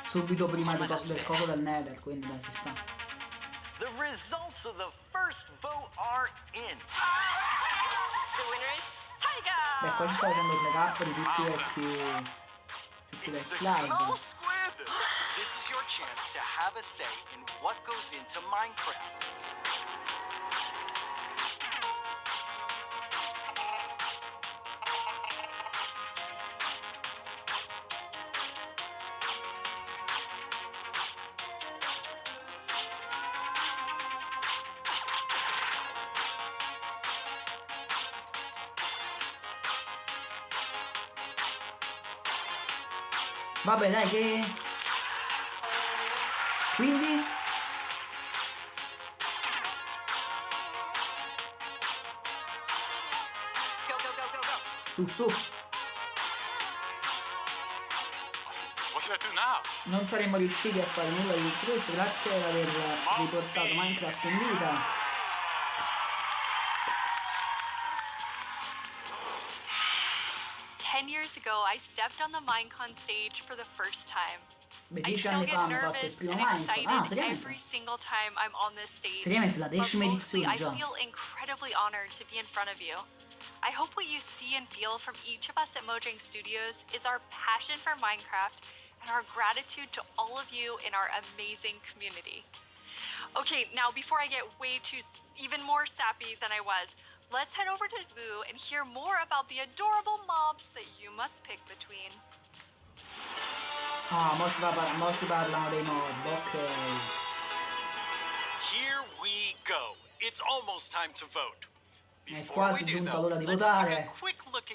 A: subito prima del coso del Nether, quindi dai, ci sta.
B: The results of the first vote are in.
S: The winner is Tiger!
A: Beh, qua ci sta facendo il recap di tutti i vecchi live.
B: This is your chance to have a say in what goes into Minecraft.
A: Vabbè, dai, che... Quindi? Su, su. Non saremmo riusciti a fare nulla di tutto questo grazie ad aver riportato Minecraft in vita.
I: Years ago, I stepped on the Minecon stage for the first time.
A: Beh,
I: I
A: 10
I: still
A: anni
I: get
A: fa hanno fatto il
I: nervous
A: primo
I: and
A: Minecraft. Ah,
I: excited
A: seriamente?
I: every single time I'm on this stage.
A: Seriamente, la 10ª
I: But mostly,
A: edizione
I: I
A: già.
I: feel incredibly honored to be in front of you. I hope what you see and feel from each of us at Mojang Studios is our passion for Minecraft and our gratitude to all of you in our amazing community. Okay, now before I get way too even more sappy than I was, let's head over to Boo and hear more about the adorable mobs that you must pick between.
A: Ah, mo ci parlano dei mob, ok.
B: Here we go. It's almost time to vote.
A: È quasi giunta l'ora di votare.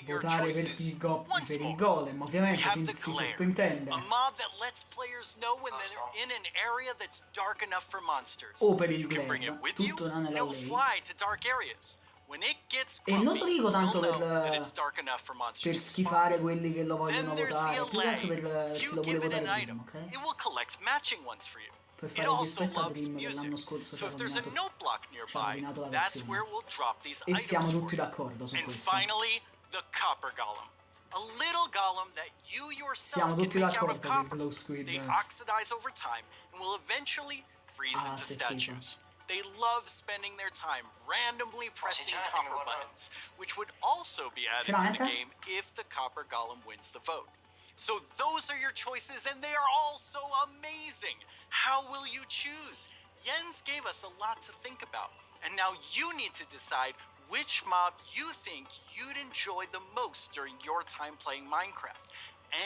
A: Votare per il golem, ovviamente si sottintende.
B: A mob that lets players know when they're in an area that's dark enough for monsters.
A: O per il
B: You can bring it
A: glaive,
B: with you.
A: tutto tranne la
B: It'll
A: lei.
B: fly to dark areas. When it gets
A: E non lo
B: grumpy,
A: dico tanto
B: you'll know that it's
A: per
B: dark enough for monsters to
A: schifare quelli che lo
B: Then
A: vogliono
B: there's
A: votare,
B: the
A: più che altro
B: allay.
A: per chi
B: You
A: lo vuole
B: give it
A: votare
B: an
A: prima,
B: item.
A: ok?
B: It will collect matching ones for you.
A: Per
B: It
A: fare
B: also
A: rispetto a
B: loves
A: Dream che
B: music.
A: l'anno scorso ci
B: So
A: ha
B: if there's a
A: rovinato,
B: note block nearby,
A: la
B: that's
A: versione.
B: where we'll drop these
A: E
B: items
A: siamo
B: for
A: tutti
B: you.
A: d'accordo su
B: And
A: questo.
B: finally, the copper golem. A little golem that you
A: Siamo
B: yourself
A: tutti
B: can make out
A: d'accordo
B: of
A: che il
B: copper.
A: glow squid
B: They oxidize over time and will eventually freeze into
A: che
B: statues. They love spending their time randomly pressing copper buttons, which would also be added to the game if the copper golem wins the vote. So those are your choices, and they are all so amazing. How will you choose? Jens gave us a lot to think about, and now you need to decide which mob you think you'd enjoy the most during your time playing Minecraft.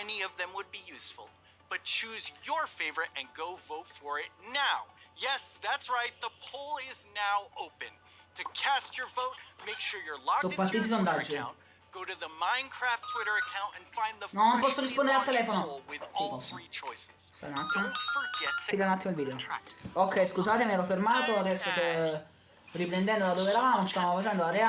B: Any of them would be useful, but choose your favorite and go vote for it now. Yes, that's right, the poll is now open. To cast your vote, make sure you're logged into your Twitter account. Go to the Minecraft Twitter account and find the
A: No, non posso rispondere al
B: freshly
A: telefono.
B: poll with
A: Sì,
B: all
A: posso.
B: 3 choices.
A: Aspetta un attimo.
B: Don't forget to
A: Tira un attimo il video. Ok, scusate, mi ero fermato, adesso riprendendo da dove eravamo, stiamo facendo la